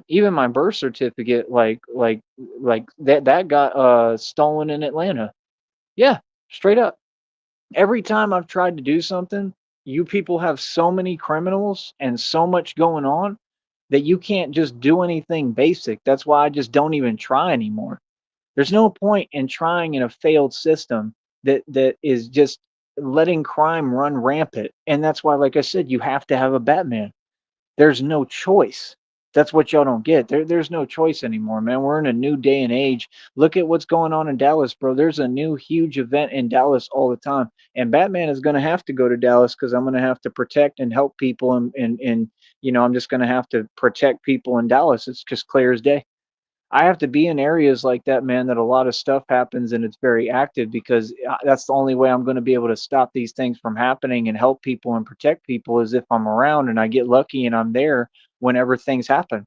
Even my birth certificate, like that got stolen in Atlanta. Yeah, straight up. Every time I've tried to do something, you people have so many criminals and so much going on that you can't just do anything basic. That's why I just don't even try anymore. There's no point in trying in a failed system that is just letting crime run rampant. And that's why, like I said, you have to have a Batman. There's no choice. That's what y'all don't get. There's no choice anymore, man. We're in a new day and age. Look at what's going on in Dallas, bro. There's a new huge event in Dallas all the time. And Batman is going to have to go to Dallas because I'm going to have to protect and help people. And I'm just going to have to protect people in Dallas. It's just clear as day. I have to be in areas like that, man, that a lot of stuff happens and it's very active because that's the only way I'm going to be able to stop these things from happening and help people and protect people is if I'm around and I get lucky and I'm there whenever things happen.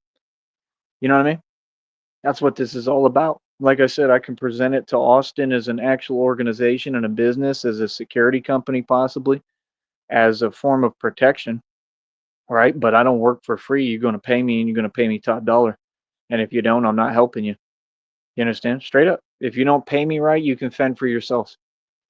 You know what I mean? That's what this is all about. Like I said, I can present it to Austin as an actual organization and a business, as a security company, possibly as a form of protection, right? But I don't work for free. You're going to pay me and you're going to pay me top dollar. And if you don't, I'm not helping you. You understand? Straight up. If you don't pay me right, you can fend for yourselves.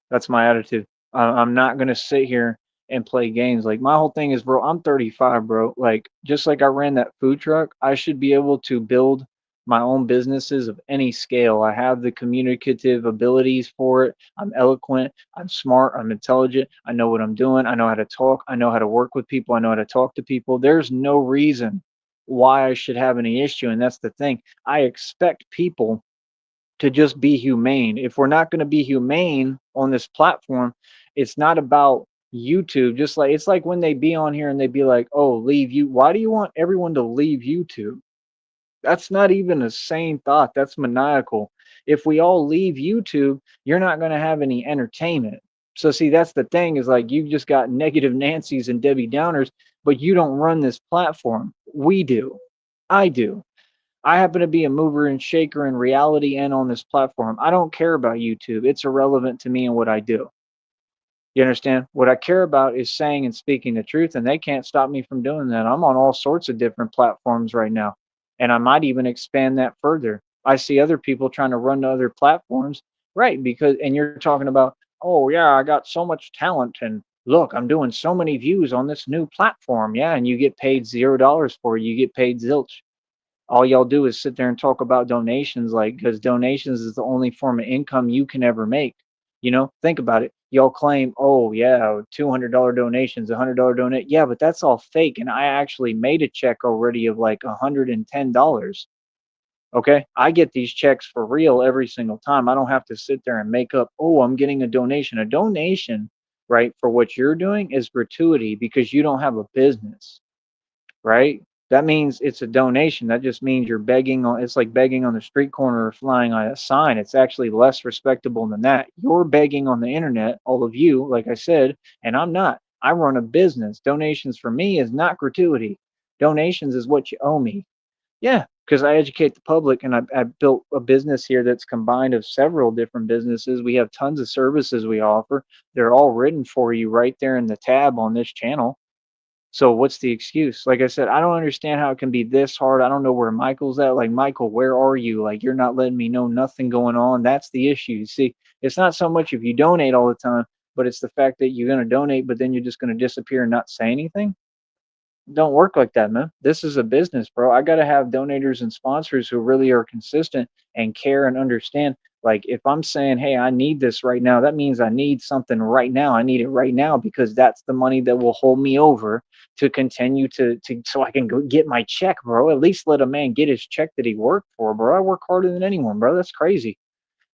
That's my attitude. I'm not gonna sit here and play games. Like my whole thing is, bro. I'm 35, bro. Like just like I ran that food truck, I should be able to build my own businesses of any scale. I have the communicative abilities for it. I'm eloquent. I'm smart. I'm intelligent. I know what I'm doing. I know how to talk. I know how to work with people. I know how to talk to people. There's no reason why I should have any issue. And that's the thing. I expect people to just be humane. If we're not going to be humane on this platform, it's not about YouTube. Just like it's like when they be on here and they be like, "Oh, leave you." Why do you want everyone to leave YouTube? That's not even a sane thought. That's maniacal. If we all leave YouTube, you're not going to have any entertainment. So see, that's the thing is like you've just got negative Nancy's and Debbie Downers, but you don't run this platform. We do. I do. I happen to be a mover and shaker in reality and on this platform. I don't care about YouTube. It's irrelevant to me and what I do. You understand? What I care about is saying and speaking the truth, and they can't stop me from doing that. I'm on all sorts of different platforms right now, and I might even expand that further. I see other people trying to run to other platforms, right? Because, and you're talking about, oh, yeah, I got so much talent, and look, I'm doing so many views on this new platform. Yeah, and you get paid $0 for it, you get paid zilch. All y'all do is sit there and talk about donations, like, because donations is the only form of income you can ever make. Think about it. Y'all claim, oh yeah, $200 donations, $100 donate. Yeah, but that's all fake. And I actually made a check already of like $110. Okay, I get these checks for real every single time. I don't have to sit there and make up, oh, I'm getting a donation. A donation, right, for what you're doing is gratuity because you don't have a business, right? That means it's a donation. That just means you're begging on, it's like begging on the street corner or flying on a sign. It's actually less respectable than that. You're begging on the internet, all of you, like I said, and I'm not. I run a business. Donations for me is not gratuity. Donations is what you owe me. Yeah, because I educate the public and I built a business here that's combined of several different businesses. We have tons of services we offer. They're all written for you right there in the tab on this channel. So what's the excuse? Like I said, I don't understand how it can be this hard. I don't know where Michael's at. Like, Michael, where are you? Like, you're not letting me know nothing going on. That's the issue. You see, it's not so much if you donate all the time, but it's the fact that you're going to donate, but then you're just going to disappear and not say anything. Don't work like that, man. This is a business, bro. I got to have donators and sponsors who really are consistent and care and understand. Like, if I'm saying, hey, I need this right now, that means I need something right now. I need it right now because that's the money that will hold me over to continue to so I can go get my check, bro. At least let a man get his check that he worked for, bro. I work harder than anyone, bro. That's crazy.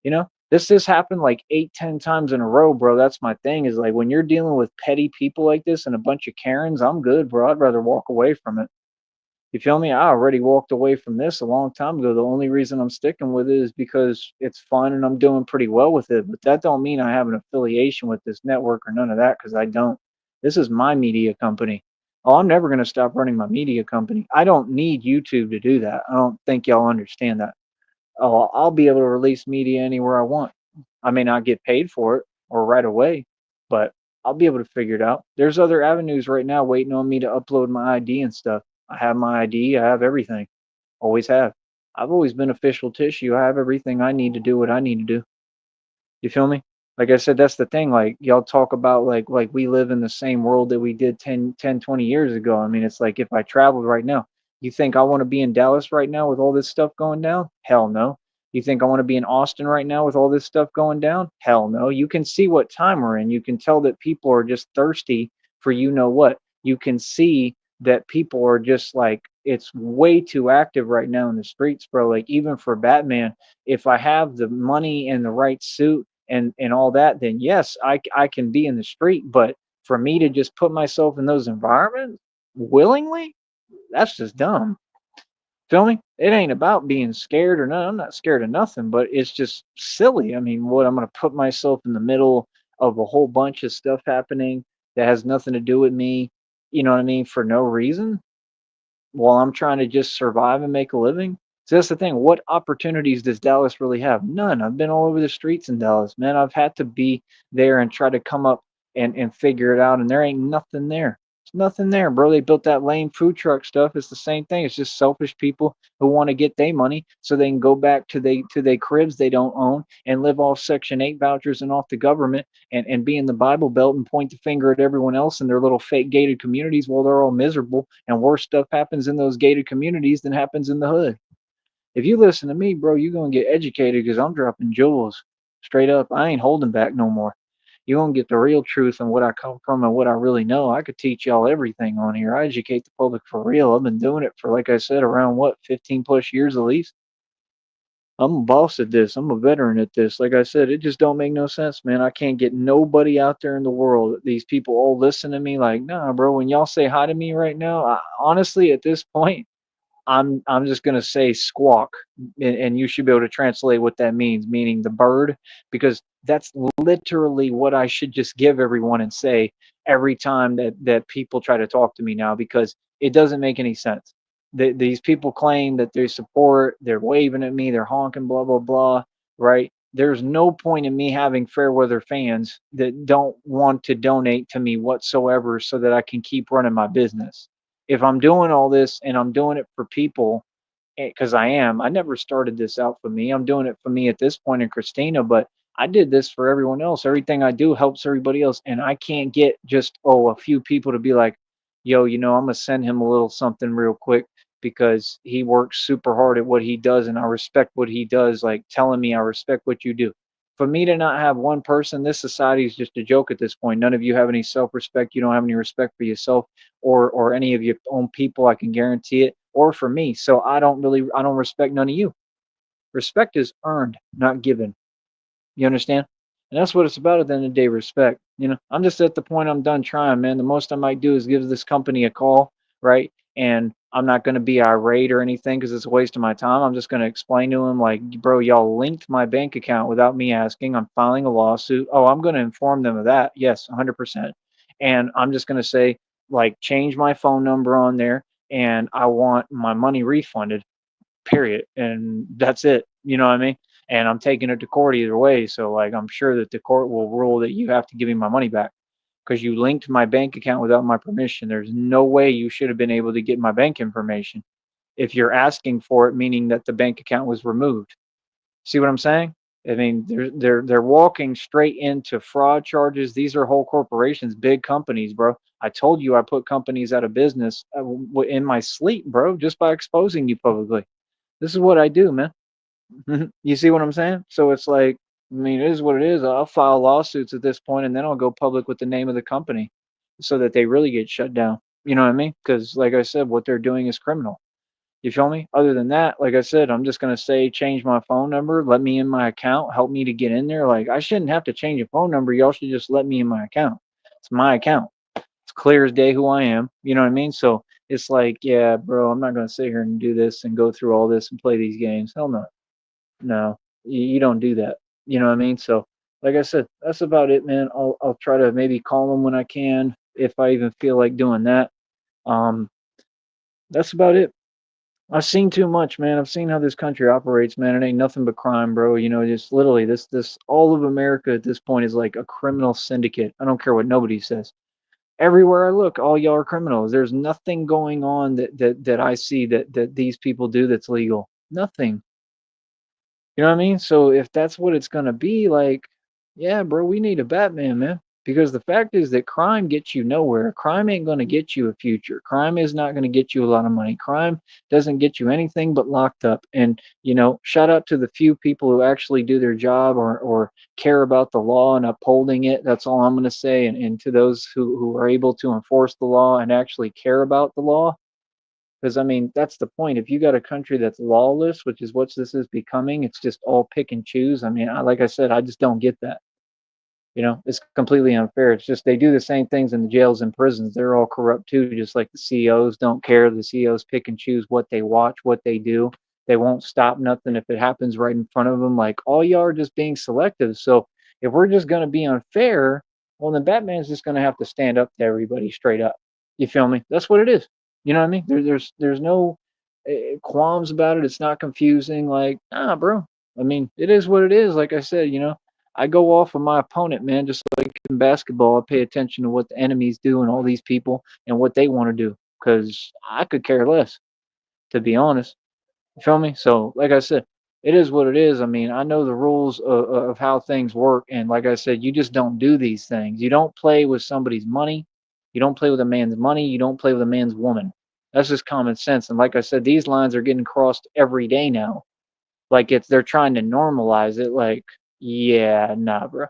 This happened like 8, 10 times in a row, bro. That's my thing is like when you're dealing with petty people like this and a bunch of Karens, I'm good, bro. I'd rather walk away from it. You feel me? I already walked away from this a long time ago. The only reason I'm sticking with it is because it's fun and I'm doing pretty well with it. But that don't mean I have an affiliation with this network or none of that because I don't. This is my media company. Oh, I'm never going to stop running my media company. I don't need YouTube to do that. I don't think y'all understand that. Oh, I'll be able to release media anywhere I want. I may not get paid for it or right away, but I'll be able to figure it out. There's other avenues right now waiting on me to upload my ID and stuff. I have my ID, I have everything. Always have. I've always been official tissue. I have everything I need to do what I need to do. You feel me? Like I said, that's the thing. Like y'all talk about like we live in the same world that we did 20 years ago. I mean, it's like if I traveled right now, you think I want to be in Dallas right now with all this stuff going down? Hell no. You think I want to be in Austin right now with all this stuff going down? Hell no. You can see what time we're in. You can tell that people are just thirsty for you know what. You can see that people are just like it's way too active right now in the streets, bro. Like even for Batman, if I have the money and the right suit and all that, then yes, I can be in the street. But for me to just put myself in those environments willingly, that's just dumb. Feel me? It ain't about being scared or nothing. I'm not scared of nothing, but it's just silly. I mean, what I'm gonna put myself in the middle of a whole bunch of stuff happening that has nothing to do with me, you know what I mean, for no reason? While I'm trying to just survive and make a living. So that's the thing. What opportunities does Dallas really have? None. I've been all over the streets in Dallas, man. I've had to be there and try to come up and figure it out, and there ain't nothing there. There's nothing there, bro. They built that lame food truck stuff. It's the same thing. It's just selfish people who want to get their money so they can go back to they cribs they don't own and live off Section 8 vouchers and off the government and be in the Bible Belt and point the finger at everyone else in their little fake gated communities while they're all miserable and worse stuff happens in those gated communities than happens in the hood. If you listen to me, bro, you're gonna get educated because I'm dropping jewels straight up. I ain't holding back no more. You're gonna get the real truth and what I come from and what I really know. I could teach y'all everything on here. I educate the public for real. I've been doing it for, like I said, around what, 15 plus years at least. I'm a boss at this. I'm a veteran at this. Like I said, it just don't make no sense, man. I can't get nobody out there in the world. These people all listen to me like, nah, bro. When y'all say hi to me right now, honestly, at this point, I'm just gonna say squawk, and you should be able to translate what that means, meaning the bird, because that's literally what I should just give everyone and say every time that people try to talk to me now, because it doesn't make any sense. These people claim that they support, they're waving at me, they're honking, blah blah blah, right? There's no point in me having fair weather fans that don't want to donate to me whatsoever so that I can keep running my business. If I'm doing all this and I'm doing it for people, because I am. I never started this out for me. I'm doing it for me at this point in Christina, but I did this for everyone else. Everything I do helps everybody else. And I can't get just, a few people to be like, yo, I'm going to send him a little something real quick because he works super hard at what he does and I respect what he does, like telling me I respect what you do. For me to not have one person, this society is just a joke at this point. None of you have any self respect. You don't have any respect for yourself or any of your own people. I can guarantee it. Or for me. So I don't respect none of you. Respect is earned, not given. You understand? And that's what it's about at the end of the day, respect. I'm just at the point I'm done trying, man. The most I might do is give this company a call, right? And I'm not going to be irate or anything because it's a waste of my time. I'm just going to explain to him, like, bro, y'all linked my bank account without me asking. I'm filing a lawsuit. Oh, I'm going to inform them of that. Yes, 100%. And I'm just going to say, like, change my phone number on there and I want my money refunded, period. And that's it. You know what I mean? And I'm taking it to court either way. So, like, I'm sure that the court will rule that you have to give me my money back because you linked my bank account without my permission. There's no way you should have been able to get my bank information if you're asking for it, meaning that the bank account was removed. See what I'm saying? I mean, they're walking straight into fraud charges. These are whole corporations, big companies, bro. I told you I put companies out of business in my sleep, bro, just by exposing you publicly. This is what I do, man. You see what I'm saying? So it's like, I mean, it is what it is. I'll file lawsuits at this point, and then I'll go public with the name of the company, so that they really get shut down. You know what I mean? Because, like I said, what they're doing is criminal. You feel me? Other than that, like I said, I'm just gonna say change my phone number, let me in my account, help me to get in there. Like, I shouldn't have to change a phone number. Y'all should just let me in my account. It's my account. It's clear as day who I am. You know what I mean? So it's like, yeah, bro, I'm not gonna sit here and do this and go through all this and play these games. Hell no. No, you don't do that. You know what I mean? So, like I said, that's about it, man. I'll try to maybe call them when I can, if I even feel like doing that. Um, that's about it. I've seen too much, man. I've seen how this country operates, man. It ain't nothing but crime, bro. Just literally this all of America at this point is like a criminal syndicate. I don't care what nobody says. Everywhere I look, all y'all are criminals. There's nothing going on that I see that these people do that's legal. Nothing. You know what I mean? So if that's what it's gonna be, like, yeah, bro, we need a Batman, man. Because the fact is that crime gets you nowhere. Crime ain't gonna get you a future. Crime is not gonna get you a lot of money. Crime doesn't get you anything but locked up. And shout out to the few people who actually do their job or care about the law and upholding it. That's all I'm gonna say. And to those who are able to enforce the law and actually care about the law, because I mean, that's the point. If you got a country that's lawless, which is what this is becoming, it's just all pick and choose. I mean, like I said, I just don't get that. It's completely unfair. It's just they do the same things in the jails and prisons. They're all corrupt too, just like the CEOs don't care. The CEOs pick and choose what they watch, what they do. They won't stop nothing if it happens right in front of them. Like, all y'all are just being selective. So if we're just going to be unfair, well, then Batman's just going to have to stand up to everybody straight up. You feel me? That's what it is. You know what I mean? There's no qualms about it. It's not confusing. Like, bro. I mean, it is what it is. Like I said, I go off of my opponent, man. Just like in basketball, I pay attention to what the enemies do and all these people and what they want to do. Because I could care less, to be honest. You feel me? So, like I said, it is what it is. I mean, I know the rules of how things work. And like I said, you just don't do these things. You don't play with somebody's money. You don't play with a man's money. You don't play with a man's woman. That's just common sense. And like I said, these lines are getting crossed every day now. Like they're trying to normalize it. Like, yeah, nah, bro,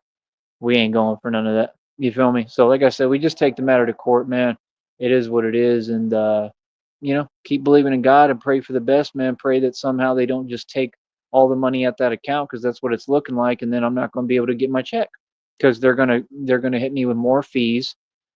we ain't going for none of that. You feel me? So like I said, we just take the matter to court, man. It is what it is, and keep believing in God and pray for the best, man. Pray that somehow they don't just take all the money at that account because that's what it's looking like, and then I'm not going to be able to get my check because they're gonna hit me with more fees,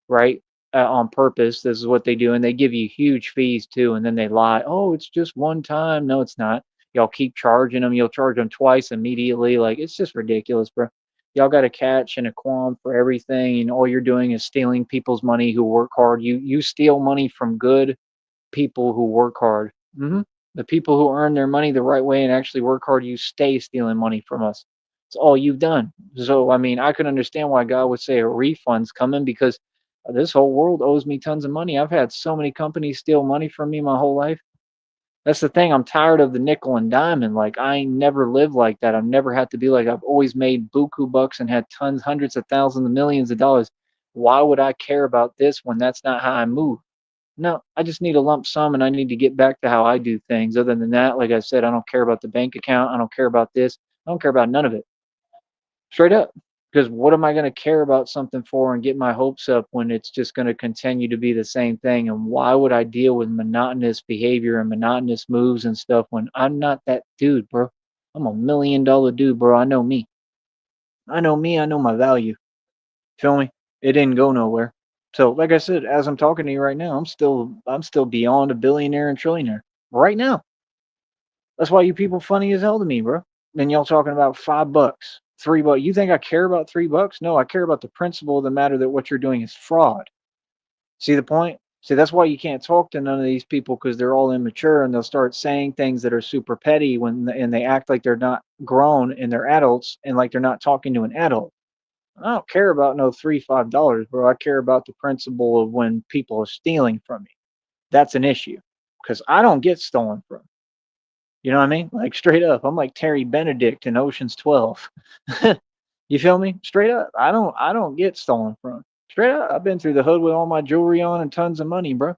right? On purpose. This is what they do, and they give you huge fees too, and then they lie. Oh, it's just one time. No, it's not. Y'all keep charging them. You'll charge them twice immediately. Like it's just ridiculous, bro. Y'all got a catch and a qualm for everything, and all you're doing is stealing people's money who work hard. You steal money from good people who work hard. The people who earn their money the right way and actually work hard, you stay stealing money from us. It's all you've done. So I mean, I can understand why God would say a refund's coming because this whole world owes me tons of money. I've had so many companies steal money from me my whole life. That's the thing. I'm tired of the nickel and diamond. Like I ain't never lived like that. I've never had to be like I've always made buku bucks and had tons, hundreds of thousands, millions of dollars. Why would I care about this when that's not how I move? No, I just need a lump sum and I need to get back to how I do things. Other than that, like I said, I don't care about the bank account. I don't care about this. I don't care about none of it. Straight up. Because what am I going to care about something for and get my hopes up when it's just going to continue to be the same thing? And why would I deal with monotonous behavior and monotonous moves and stuff when I'm not that dude, bro? I'm $1 million dude, bro. I know me. I know me. I know my value. Feel me? It didn't go nowhere. So, like I said, as I'm talking to you right now, I'm still beyond a billionaire and trillionaire right now. That's why you people funny as hell to me, bro. And y'all talking about $5, $3. You think I care about $3? No, I care about the principle of the matter that what you're doing is fraud. See the point? See, that's why you can't talk to none of these people because they're all immature and they'll start saying things that are super petty and they act like they're not grown and they're adults and like they're not talking to an adult. I don't care about no $3, $5, bro. I care about the principle of when people are stealing from me. That's an issue because I don't get stolen from. You know what I mean? Like straight up, I'm like Terry Benedict in Ocean's 12. You feel me? Straight up, I don't get stolen from. Straight up, I've been through the hood with all my jewelry on and tons of money, bro.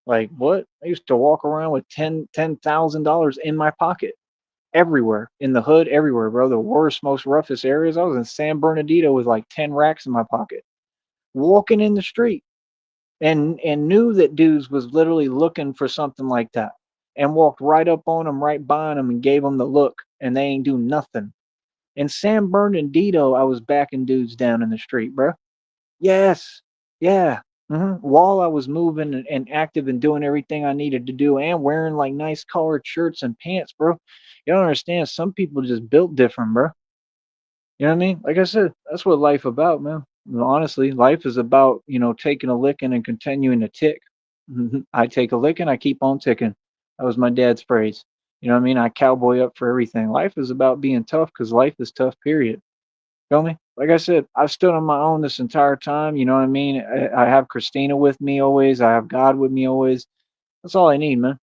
Like what? I used to walk around with $10,000 in my pocket everywhere in the hood, everywhere, bro. The worst, most roughest areas. I was in San Bernardino with like 10 racks in my pocket, walking in the street, and knew that dudes was literally looking for something like that, and walked right up on them, right behind them, and gave them the look, and they ain't do nothing. In San Bernardino, I was backing dudes down in the street, bro. Yes, yeah. While I was moving and active and doing everything I needed to do, and wearing like nice collared shirts and pants, bro. You don't understand. Some people just built different, bro. You know what I mean? Like I said, that's what life about, man. Honestly, life is about, taking a licking and continuing to tick. I take a licking, I keep on ticking. That was my dad's phrase. You know what I mean? I cowboy up for everything. Life is about being tough because life is tough, period. Feel me? Like I said, I've stood on my own this entire time. You know what I mean? I have Christina with me always. I have God with me always. That's all I need, man.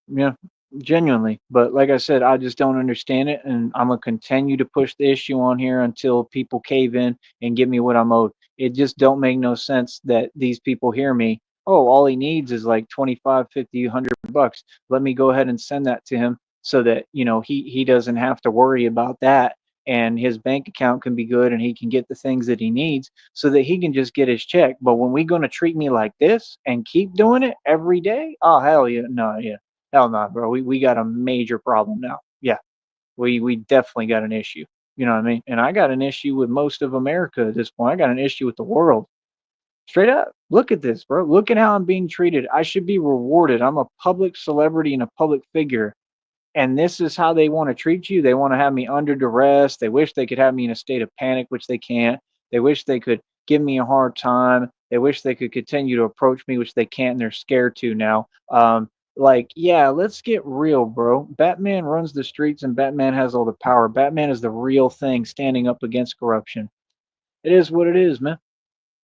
Yeah, genuinely. But like I said, I just don't understand it, and I'm gonna continue to push the issue on here until people cave in and give me what I'm owed. It just don't make no sense that these people hear me. Oh, all he needs is like 25, 50, $100. Let me go ahead and send that to him so that he doesn't have to worry about that, and his bank account can be good and he can get the things that he needs so that he can just get his check. But when we gonna treat me like this and keep doing it every day? Oh hell yeah, no, yeah. Hell no, bro. We got a major problem now. Yeah, we definitely got an issue. You know what I mean? And I got an issue with most of America at this point. I got an issue with the world. Straight up. Look at this, bro. Look at how I'm being treated. I should be rewarded. I'm a public celebrity and a public figure, and this is how they want to treat you. They want to have me under duress. They wish they could have me in a state of panic, which they can't. They wish they could give me a hard time. They wish they could continue to approach me, which they can't, and they're scared to now. Like, yeah, let's get real, bro. Batman runs the streets and Batman has all the power. Batman is the real thing standing up against corruption. It is what it is, man.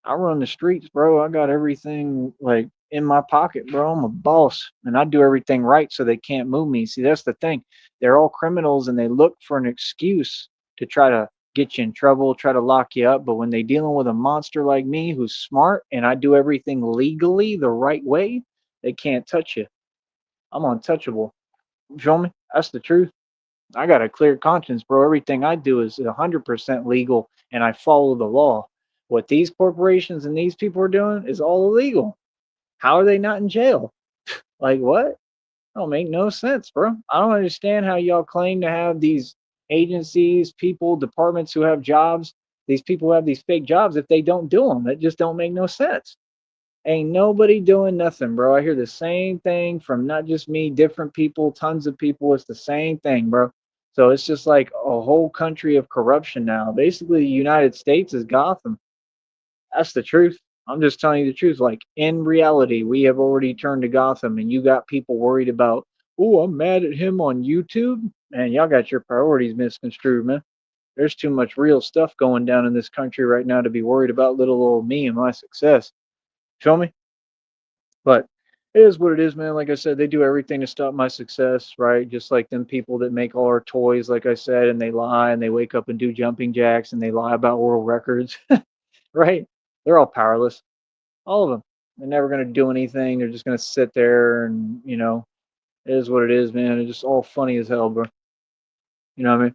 I run the streets, bro. I got everything like in my pocket, bro. I'm a boss and I do everything right so they can't move me. See, that's the thing. They're all criminals and they look for an excuse to try to get you in trouble, try to lock you up. But when they're dealing with a monster like me who's smart and I do everything legally the right way, They can't touch you. I'm untouchable. You feel me? That's the truth. I got a clear conscience, bro. Everything I do is 100% legal and I follow the law. What these corporations and these people are doing is all illegal. How are they not in jail? Like what? Don't make no sense, bro. I don't understand how y'all claim to have these agencies, people, departments who have jobs. These people who have these fake jobs if they don't do them. That just don't make no sense. Ain't nobody doing nothing, bro. I hear the same thing from not just me, different people, tons of people. It's the same thing, bro. So it's just like a whole country of corruption now. Basically, the United States is Gotham. That's the truth. I'm just telling you the truth. Like in reality, we have already turned to Gotham, and you got people worried about, oh, I'm mad at him on YouTube. Man, y'all got your priorities misconstrued, man. There's too much real stuff going down in this country right now to be worried about little old me and my success. Feel me? But it is what it is, man. Like I said, they do everything to stop my success, right? Just like them people that make all our toys, like I said, and they lie and they wake up and do jumping jacks and they lie about world records, right? They're all powerless. All of them. They're never going to do anything. They're just going to sit there and, it is what it is, man. It's just all funny as hell, bro. You know what I mean?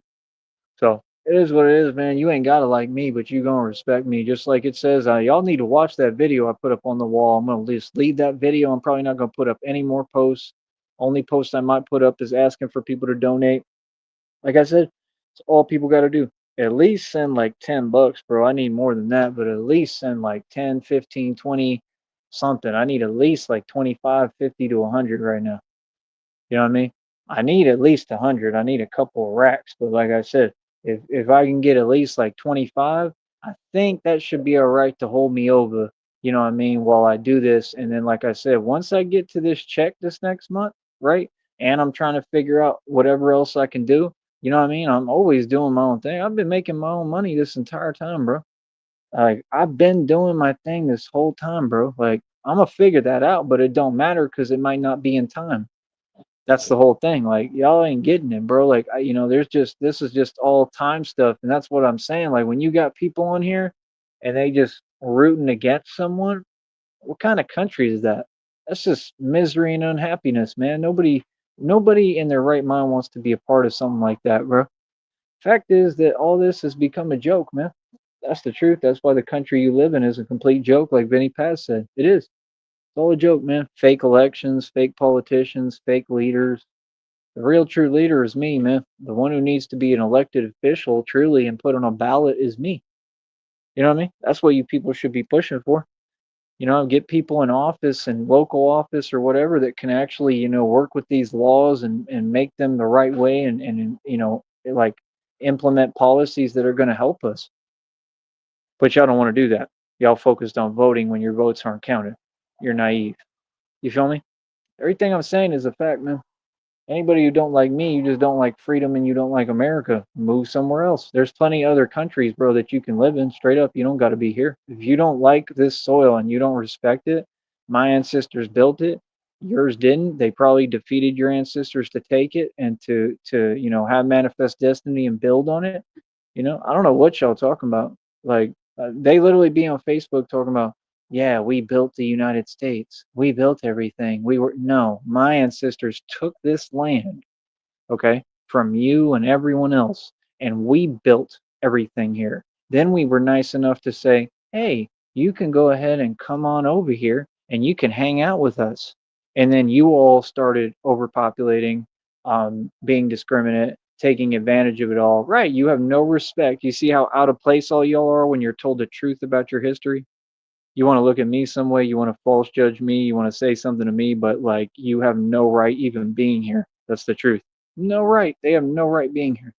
So it is what it is, man. You ain't gotta like me, but you gonna respect me, just like it says. Y'all need to watch that video I put up on the wall. I'm gonna just leave that video. I'm probably not gonna put up any more posts. Only post I might put up is asking for people to donate. Like I said, it's all people got to do. At least send like $10, bro. I need more than that, but at least send like 10, 15, 20, something. I need at least like 25, 50 to 100 right now. You know what I mean? I need at least 100. I need a couple of racks, but like I said, if I can get at least like 25, I think that should be all right to hold me over, you know what I mean, while I do this. And then like I said, once I get to this check this next month, right? And I'm trying to figure out whatever else I can do, you know what I mean? I'm always doing my own thing. I've been making my own money this entire time, bro. Like I've been doing my thing this whole time, bro. Like I'm gonna figure that out, but it don't matter because it might not be in time. That's the whole thing. Like y'all ain't getting it, bro. Like there's just this is just all time stuff, and that's what I'm saying. Like when you got people on here, and they just rooting against someone, what kind of country is that? That's just misery and unhappiness, man. Nobody in their right mind wants to be a part of something like that, bro. Fact is that all this has become a joke, man. That's the truth. That's why the country you live in is a complete joke, like Vinny Paz said. It is. It's all a joke, man. Fake elections, fake politicians, fake leaders. The real true leader is me, man. The one who needs to be an elected official truly and put on a ballot is me. You know what I mean? That's what you people should be pushing for. Get people in office and local office or whatever that can actually, work with these laws and make them the right way and like implement policies that are going to help us. But y'all don't want to do that. Y'all focused on voting when your votes aren't counted. You're naive. You feel me? Everything I'm saying is a fact, man. Anybody who don't like me, you just don't like freedom and you don't like America. Move somewhere else. There's plenty of other countries, bro, that you can live in. Straight up, you don't got to be here. If you don't like this soil and you don't respect it, my ancestors built it. Yours didn't. They probably defeated your ancestors to take it and to have manifest destiny and build on it. I don't know what y'all talking about. Like they literally be on Facebook talking about, yeah, we built the United States. We built everything. We were no, my ancestors took this land, okay, from you and everyone else, and we built everything here. Then we were nice enough to say, hey, you can go ahead and come on over here and you can hang out with us. And then you all started overpopulating, being discriminate, taking advantage of it all. Right. You have no respect. You see how out of place all y'all are when you're told the truth about your history? You want to look at me some way, you want to false judge me, you want to say something to me, but like you have no right even being here. That's the truth. No right. They have no right being here.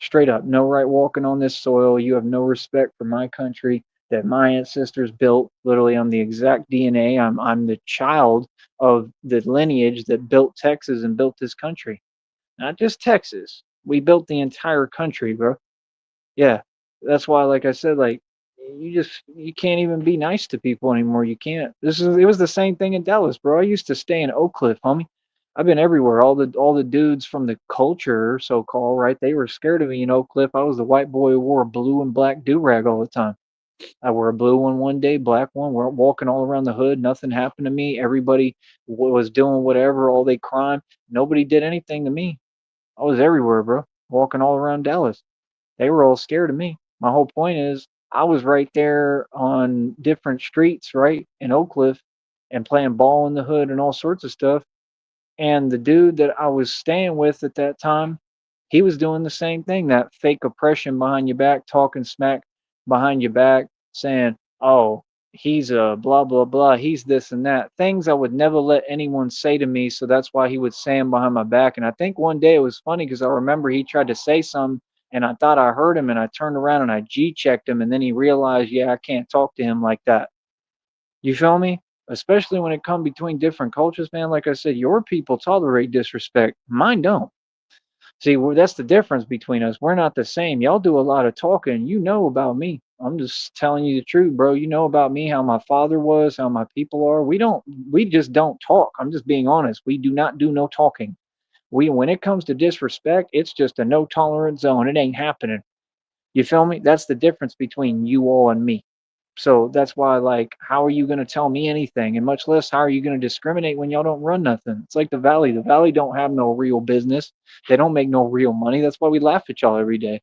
Straight up, no right walking on this soil. You have no respect for my country that my ancestors built. Literally, I'm the exact DNA. I'm the child of the lineage that built Texas and built this country. Not just Texas. We built the entire country, bro. Yeah, that's why, like I said, like you can't even be nice to people anymore. You can't. It was the same thing in Dallas, bro. I used to stay in Oak Cliff, homie. I've been everywhere. All the dudes from the culture, so called, right? They were scared of me in Oak Cliff. I was the white boy who wore a blue and black do rag all the time. I wear a blue one day, black one. We're walking all around the hood. Nothing happened to me. Everybody was doing whatever, all they crime. Nobody did anything to me. I was everywhere, bro. Walking all around Dallas. They were all scared of me. My whole point is I was right there on different streets, right, in Oak Cliff and playing ball in the hood and all sorts of stuff. And the dude that I was staying with at that time, he was doing the same thing, that fake oppression behind your back, talking smack behind your back, saying, "Oh, he's a blah blah blah, he's this and that." Things I would never let anyone say to me, so that's why he would say them behind my back. And I think one day it was funny because I remember he tried to say something and I thought I heard him and I turned around and I G checked him and then he realized, yeah, I can't talk to him like that. You feel me? Especially when it come between different cultures, man. Like I said, your people tolerate disrespect. Mine don't. See, that's the difference between us. We're not the same. Y'all do a lot of talking. You know about me. I'm just telling you the truth, bro. You know about me, how my father was, how my people are. We just don't talk. I'm just being honest. We do not do no talking. When it comes to disrespect, it's just a no tolerance zone. It ain't happening. You feel me? That's the difference between you all and me. So that's why, like, how are you going to tell me anything? And much less, how are you going to discriminate when y'all don't run nothing? It's like the Valley. The Valley don't have no real business. They don't make no real money. That's why we laugh at y'all every day.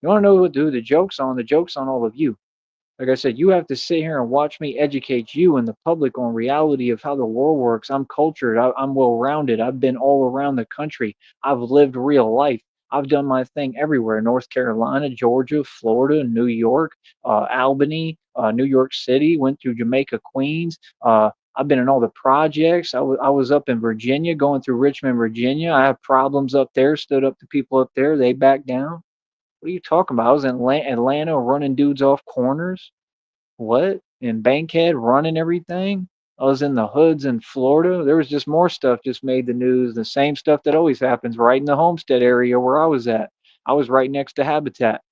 You want to know who the joke's on? The joke's on all of you. Like I said, you have to sit here and watch me educate you and the public on reality of how the world works. I'm cultured. I'm well rounded. I've been all around the country. I've lived real life. I've done my thing everywhere: North Carolina, Georgia, Florida, New York, Albany, New York City. Went through Jamaica, Queens. I've been in all the projects. I was up in Virginia, going through Richmond, Virginia. I had problems up there. Stood up to people up there. They backed down. What are you talking about? I was in Atlanta running dudes off corners. What? In Bankhead running everything? I was in the hoods in Florida. There was just more stuff just made the news. The same stuff that always happens right in the Homestead area where I was at. I was right next to Habitat.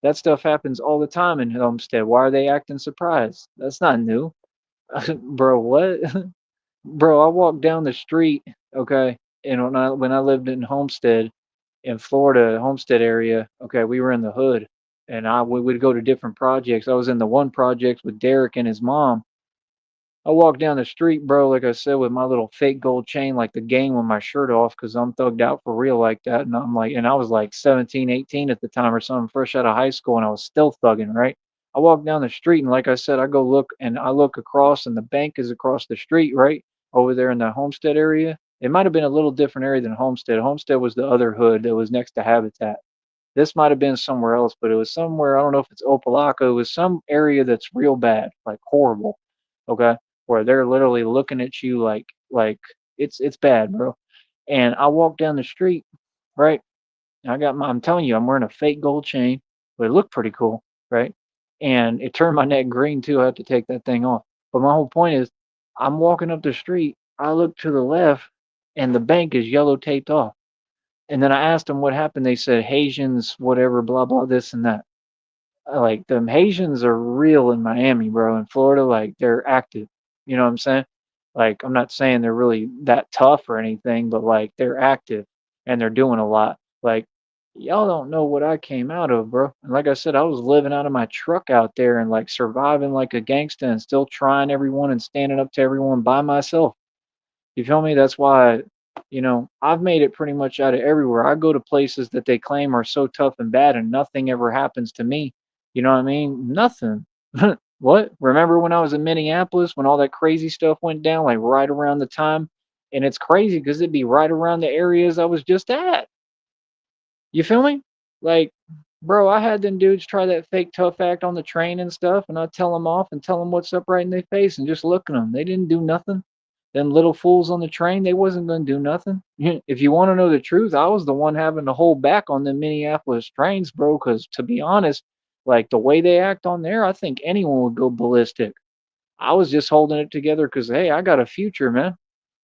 That stuff happens all the time in Homestead. Why are they acting surprised? That's not new. Bro, what? Bro, I walked down the street, okay, and when I lived in Homestead, in Florida, Homestead area, okay, we were in the hood, and we would go to different projects. I was in the one project with Derek and his mom. I walked down the street, bro, like I said, with my little fake gold chain, like the gang with my shirt off, because I'm thugged out for real like that. And I was like 17, 18 at the time or something, fresh out of high school, and I was still thugging, right? I walked down the street, and like I said, I go look, and I look across, and the bank is across the street, right? Over there in the Homestead area. It might have been a little different area than Homestead. Homestead was the other hood that was next to Habitat. This might have been somewhere else, but it was somewhere, I don't know if it's Opelika. It was some area that's real bad, like horrible. Okay. Where they're literally looking at you like it's bad, bro. And I walked down the street, right? I'm telling you, I'm wearing a fake gold chain, but it looked pretty cool, right? And it turned my neck green too. I had to take that thing off. But my whole point is I'm walking up the street, I look to the left, and the bank is yellow taped off. And then I asked them what happened. They said Haitians, whatever, blah blah, this and that. Like them Haitians are real in Miami, bro. In Florida, like they're active. You know what I'm saying? Like I'm not saying they're really that tough or anything, but like they're active and they're doing a lot. Like y'all don't know what I came out of, bro. And like I said, I was living out of my truck out there and like surviving like a gangster and still trying everyone and standing up to everyone by myself. You feel me? That's why, I've made it pretty much out of everywhere. I go to places that they claim are so tough and bad and nothing ever happens to me. You know what I mean? Nothing. What? Remember when I was in Minneapolis when all that crazy stuff went down, like right around the time? And it's crazy because it'd be right around the areas I was just at. You feel me? Like, bro, I had them dudes try that fake tough act on the train and stuff, and I tell them off and tell them what's up right in their face and just look at them. They didn't do nothing. Them little fools on the train, they wasn't going to do nothing. If you want to know the truth, I was the one having to hold back on the Minneapolis trains, bro, because to be honest, like the way they act on there, I think anyone would go ballistic. I was just holding it together because, hey, I got a future, man.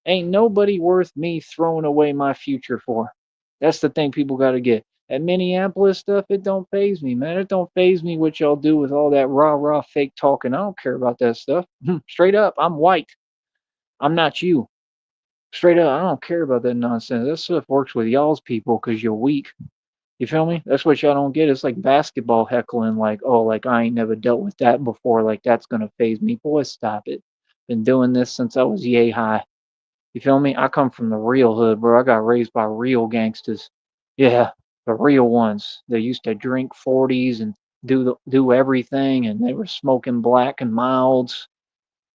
Ain't nobody worth me throwing away my future for. That's the thing people got to get. That Minneapolis stuff, it don't phase me, man. It don't phase me what y'all do with all that rah rah fake talking. I don't care about that stuff. Straight up, I'm white. I'm not you. Straight up, I don't care about that nonsense. That stuff works with y'all's people because you're weak. You feel me? That's what y'all don't get. It's like basketball heckling, like, oh, like I ain't never dealt with that before. Like that's gonna phase me. Boy, stop it. Been doing this since I was yay high. You feel me? I come from the real hood, bro. I got raised by real gangsters. Yeah, the real ones. They used to drink 40s and do everything, and they were smoking black and milds.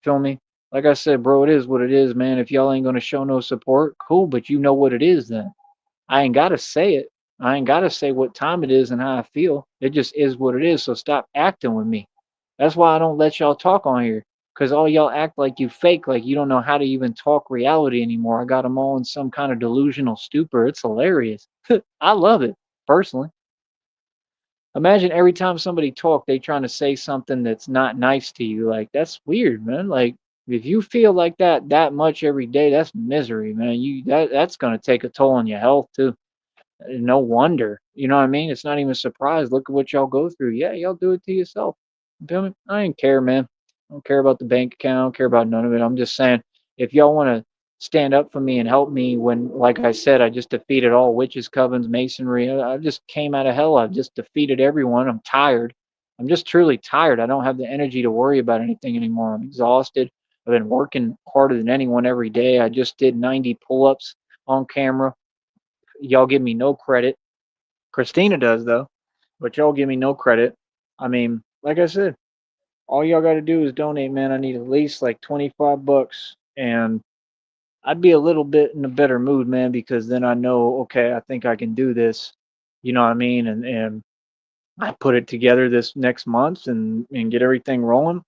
Feel me? Like I said, bro, it is what it is, man. If y'all ain't gonna show no support, cool, but you know what it is then. I ain't gotta say it. I ain't gotta say what time it is and how I feel. It just is what it is. So stop acting with me. That's why I don't let y'all talk on here. Cause all y'all act like you fake, like you don't know how to even talk reality anymore. I got them all in some kind of delusional stupor. It's hilarious. I love it personally. Imagine every time somebody talk, they trying to say something that's not nice to you. Like that's weird, man. Like if you feel like that much every day, that's misery, man. That's gonna take a toll on your health too. No wonder. You know what I mean? It's not even a surprise. Look at what y'all go through. Yeah, y'all do it to yourself. You feel me? I ain't care, man. I don't care about the bank account. I don't care about none of it. I'm just saying, if y'all want to stand up for me and help me when, like I said, I just defeated all witches, covens, masonry. I just came out of hell. I've just defeated everyone. I'm tired. I'm just truly tired. I don't have the energy to worry about anything anymore. I'm exhausted. I've been working harder than anyone every day. I just did 90 pull ups on camera. Y'all give me no credit. Christina does though, but y'all give me no credit. I mean, like I said, all y'all got to do is donate, man. I need at least like 25 bucks and I'd be a little bit in a better mood, man, because then I know, okay, I think I can do this. You know what I mean? And I put it together this next month and get everything rolling,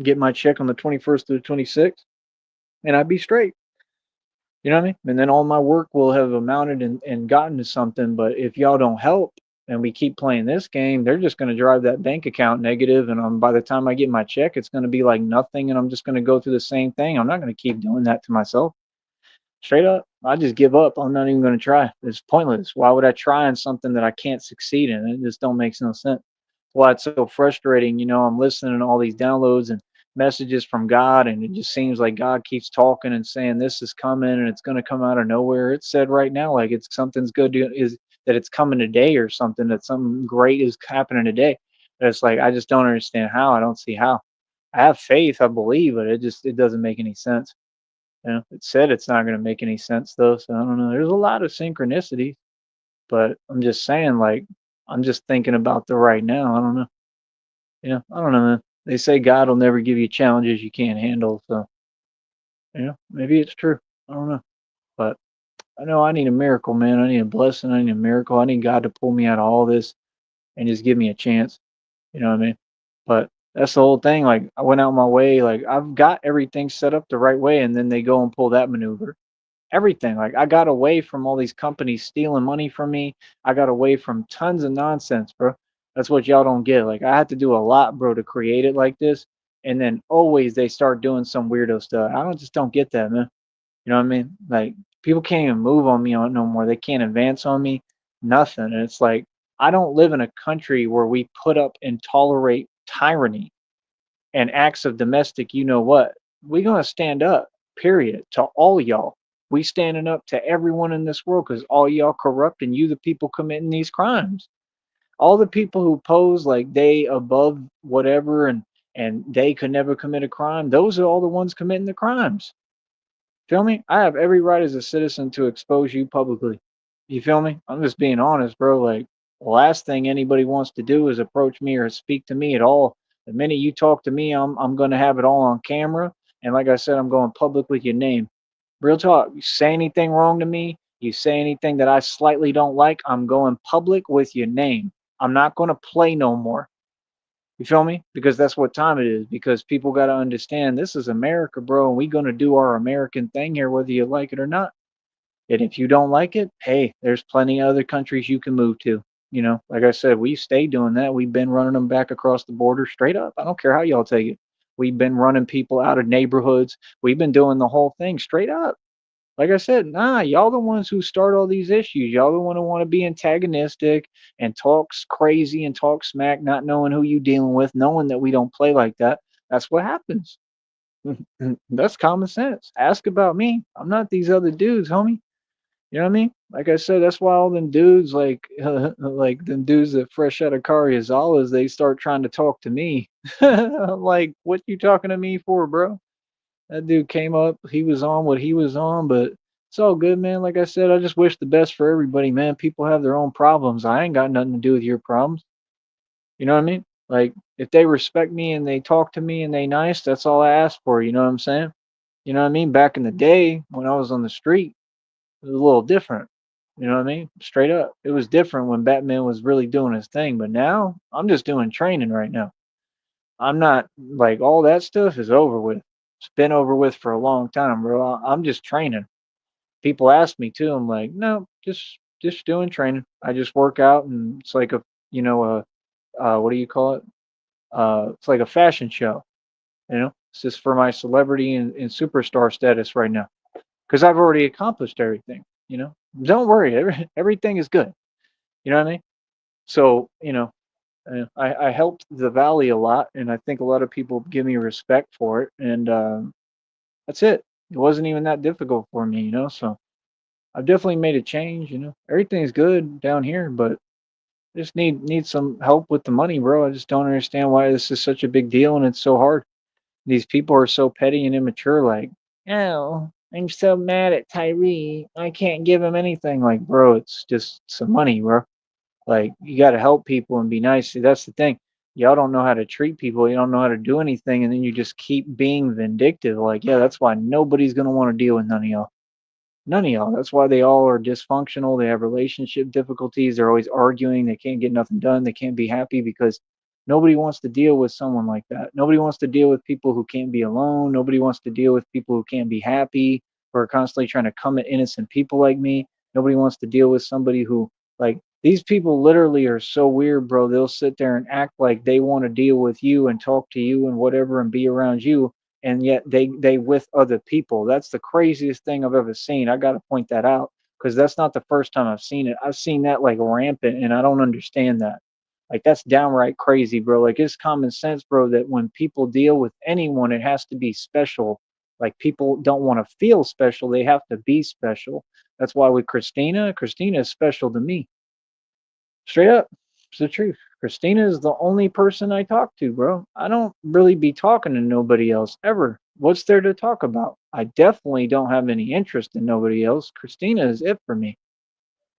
get my check on the 21st to the 26th, and I'd be straight. You know what I mean? And then all my work will have amounted and gotten to something. But if y'all don't help and we keep playing this game, they're just going to drive that bank account negative, and by the time I get my check, it's going to be like nothing, and I'm just going to go through the same thing. I'm not going to keep doing that to myself. Straight up, I just give up. I'm not even going to try. It's pointless. Why would I try on something that I can't succeed in? It just don't make no sense. Why it's so frustrating. You know, I'm listening to all these downloads and messages from God, and it just seems like God keeps talking and saying this is coming and it's going to come out of nowhere. It's said right now like it's something's good is that it's coming today or something that something great is happening today. But it's like I just don't understand how. I don't see how. I have faith, I believe, but it doesn't make any sense. You know, it said it's not going to make any sense though, so I don't know. There's a lot of synchronicity, but I'm just saying, like, I'm just thinking about the right now. I don't know. Yeah, I don't know, man. They say God will never give you challenges you can't handle, so maybe it's true. I don't know, but I know I need a miracle, man. I need a blessing. I need a miracle. I need God to pull me out of all this and just give me a chance. You know what I mean? But that's the whole thing. Like, I went out my way. Like, I've got everything set up the right way, and then they go and pull that maneuver. Everything. Like I got away from all these companies stealing money from me. I got away from tons of nonsense, bro. That's what y'all don't get. Like I had to do a lot, bro, to create it like this. And then always they start doing some weirdo stuff. I don't just don't get that, man. You know what I mean? Like people can't even move on me on no more. They can't advance on me. Nothing. And it's like I don't live in a country where we put up and tolerate tyranny and acts of domestic, you know what? We're gonna stand up, period, to all y'all. We standing up to everyone in this world because all y'all corrupt and you the people committing these crimes. All the people who pose like they above whatever and they could never commit a crime, those are all the ones committing the crimes. Feel me? I have every right as a citizen to expose you publicly. You feel me? I'm just being honest, bro. Like, the last thing anybody wants to do is approach me or speak to me at all. The minute you talk to me, I'm gonna have it all on camera. And like I said, I'm going public with your name. Real talk. You say anything wrong to me, you say anything that I slightly don't like, I'm going public with your name. I'm not gonna play no more. You feel me? Because that's what time it is. Because people got to understand this is America, bro, and we gonna do our American thing here, whether you like it or not. And if you don't like it, hey, there's plenty of other countries you can move to. You know, like I said, we stay doing that. We've been running them back across the border straight up. I don't care how y'all take it. We've been running people out of neighborhoods. We've been doing the whole thing straight up. Like I said, nah, y'all the ones who start all these issues. Y'all the one who want to be antagonistic and talks crazy and talk smack, not knowing who you dealing with, knowing that we don't play like that. That's what happens. That's common sense. Ask about me. I'm not these other dudes, homie. You know what I mean? Like I said, that's why all them dudes like them dudes that fresh out of Carriazalas, they start trying to talk to me. I'm like, what you talking to me for, bro? That dude came up, he was on what he was on, but it's all good, man. Like I said, I just wish the best for everybody, man. People have their own problems. I ain't got nothing to do with your problems. You know what I mean? Like if they respect me and they talk to me and they nice, that's all I ask for. You know what I'm saying? You know what I mean? Back in the day when I was on the street, it was a little different. You know what I mean? Straight up. It was different when Batman was really doing his thing, but now I'm just doing training right now. I'm not like all that stuff is over with. It's been over with for a long time, bro. I'm just training. People ask me too. I'm like, no, just doing training. I just work out, and it's like a what do you call it? It's like a fashion show. It's just for my celebrity and superstar status right now because I've already accomplished everything. Don't worry, everything is good. You know what I mean? So I helped the valley a lot, and I think a lot of people give me respect for it, and that's it. It wasn't even that difficult for me, So I've definitely made a change. Everything's good down here, but I just need some help with the money, bro. I just don't understand why this is such a big deal and it's so hard. These people are so petty and immature. Like, oh, I'm so mad at Tyree. I can't give him anything. Like, bro, it's just some money, bro. Like you got to help people and be nice. See, that's the thing. Y'all don't know how to treat people. You don't know how to do anything, and then you just keep being vindictive. Like, yeah, that's why nobody's gonna want to deal with none of y'all. None of y'all. That's why they all are dysfunctional. They have relationship difficulties. They're always arguing. They can't get nothing done. They can't be happy because nobody wants to deal with someone like that. Nobody wants to deal with people who can't be alone. Nobody wants to deal with people who can't be happy, who are constantly trying to come at innocent people like me. Nobody wants to deal with somebody who, like, these people literally are so weird, bro. They'll sit there and act like they want to deal with you and talk to you and whatever and be around you, and yet they with other people. That's the craziest thing I've ever seen. I got to point that out because that's not the first time I've seen it. I've seen that like rampant, and I don't understand that. Like that's downright crazy, bro. Like it's common sense, bro, that when people deal with anyone, it has to be special. Like people don't want to feel special; they have to be special. That's why with Christina is special to me. Straight up. It's the truth. Christina is the only person I talk to, bro. I don't really be talking to nobody else ever. What's there to talk about? I definitely don't have any interest in nobody else. Christina is it for me.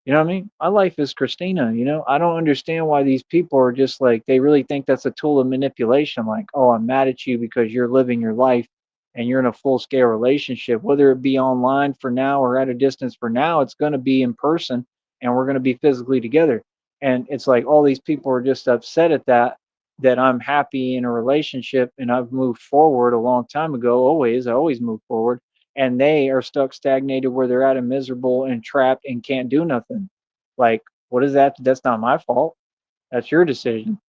You know what I mean? My life is Christina. I don't understand why these people are just like, they really think that's a tool of manipulation. Like, oh, I'm mad at you because you're living your life and you're in a full scale relationship, whether it be online for now or at a distance for now, it's going to be in person and we're going to be physically together. And it's like all these people are just upset at that I'm happy in a relationship and I've moved forward a long time ago. I always move forward, and they are stuck stagnated where they're at and miserable and trapped and can't do nothing. Like, what is that? That's not my fault. That's your decision.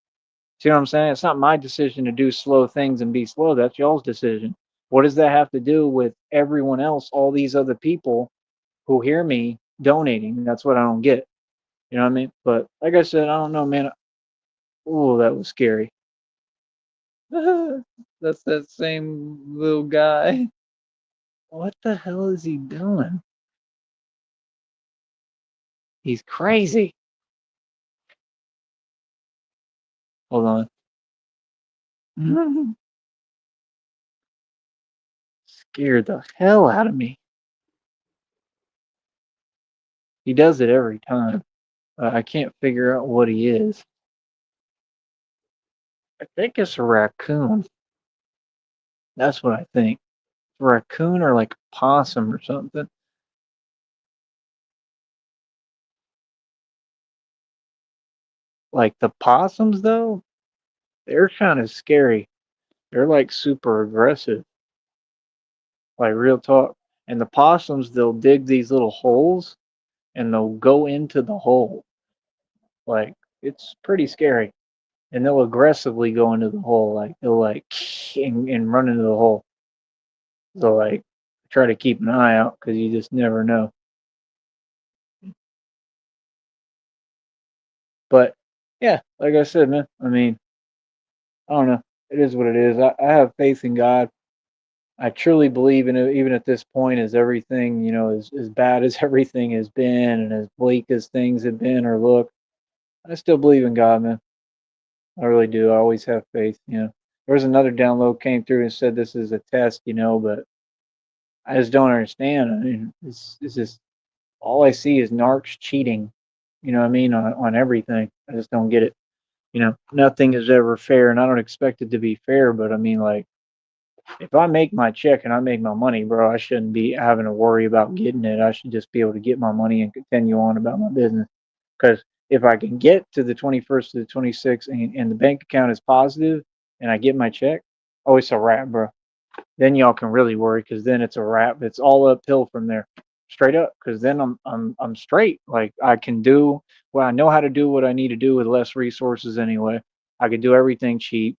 See what I'm saying? It's not my decision to do slow things and be slow. That's y'all's decision. What does that have to do with everyone else, all these other people who hear me donating? That's what I don't get. You know what I mean? But like I said, I don't know, man. Oh, that was scary. That's that same little guy. What the hell is he doing? He's crazy. Hold on. Scared the hell out of me. He does it every time. I can't figure out what he is. I think it's a raccoon. That's what I think. A raccoon or like a possum or something. Like the possums, though, they're kind of scary. They're like super aggressive, like real talk. And the possums, they'll dig these little holes and they'll go into the hole. Like it's pretty scary. And they'll aggressively go into the hole. Like they'll like and run into the hole. So like try to keep an eye out because you just never know. But yeah, like I said, man. I mean, I don't know. It is what it is. I have faith in God. I truly believe in it, even at this point, as everything, as bad as everything has been and as bleak as things have been or look, I still believe in God, man. I really do. I always have faith. There was another download came through and said this is a test, but I just don't understand. I mean, it's just all I see is narcs cheating, what I mean, on everything. I just don't get it. Nothing is ever fair, and I don't expect it to be fair, but I mean, like, if I make my check and I make my money, bro, I shouldn't be having to worry about getting it. I should just be able to get my money and continue on about my business. Because if I can get to the 21st to the 26th and the bank account is positive and I get my check, oh, it's a wrap, bro. Then y'all can really worry because then it's a wrap. It's all uphill from there, straight up. Because then I'm straight. Like I can do well. I know how to do what I need to do with less resources anyway. I could do everything cheap.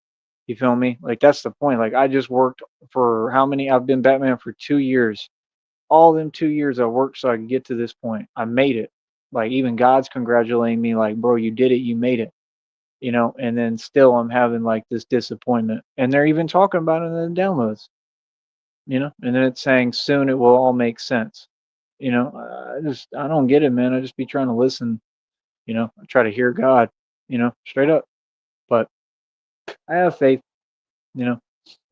You feel me? Like that's the point. Like I just worked for how many? I've been Batman for 2 years. All them 2 years I worked so I could get to this point. I made it. Like even God's congratulating me. Like bro, you did it. You made it. And then still I'm having like this disappointment. And they're even talking about it in the downloads. And then it's saying soon it will all make sense. I don't get it, man. I just be trying to listen. I try to hear God. Straight up. But I have faith. You know,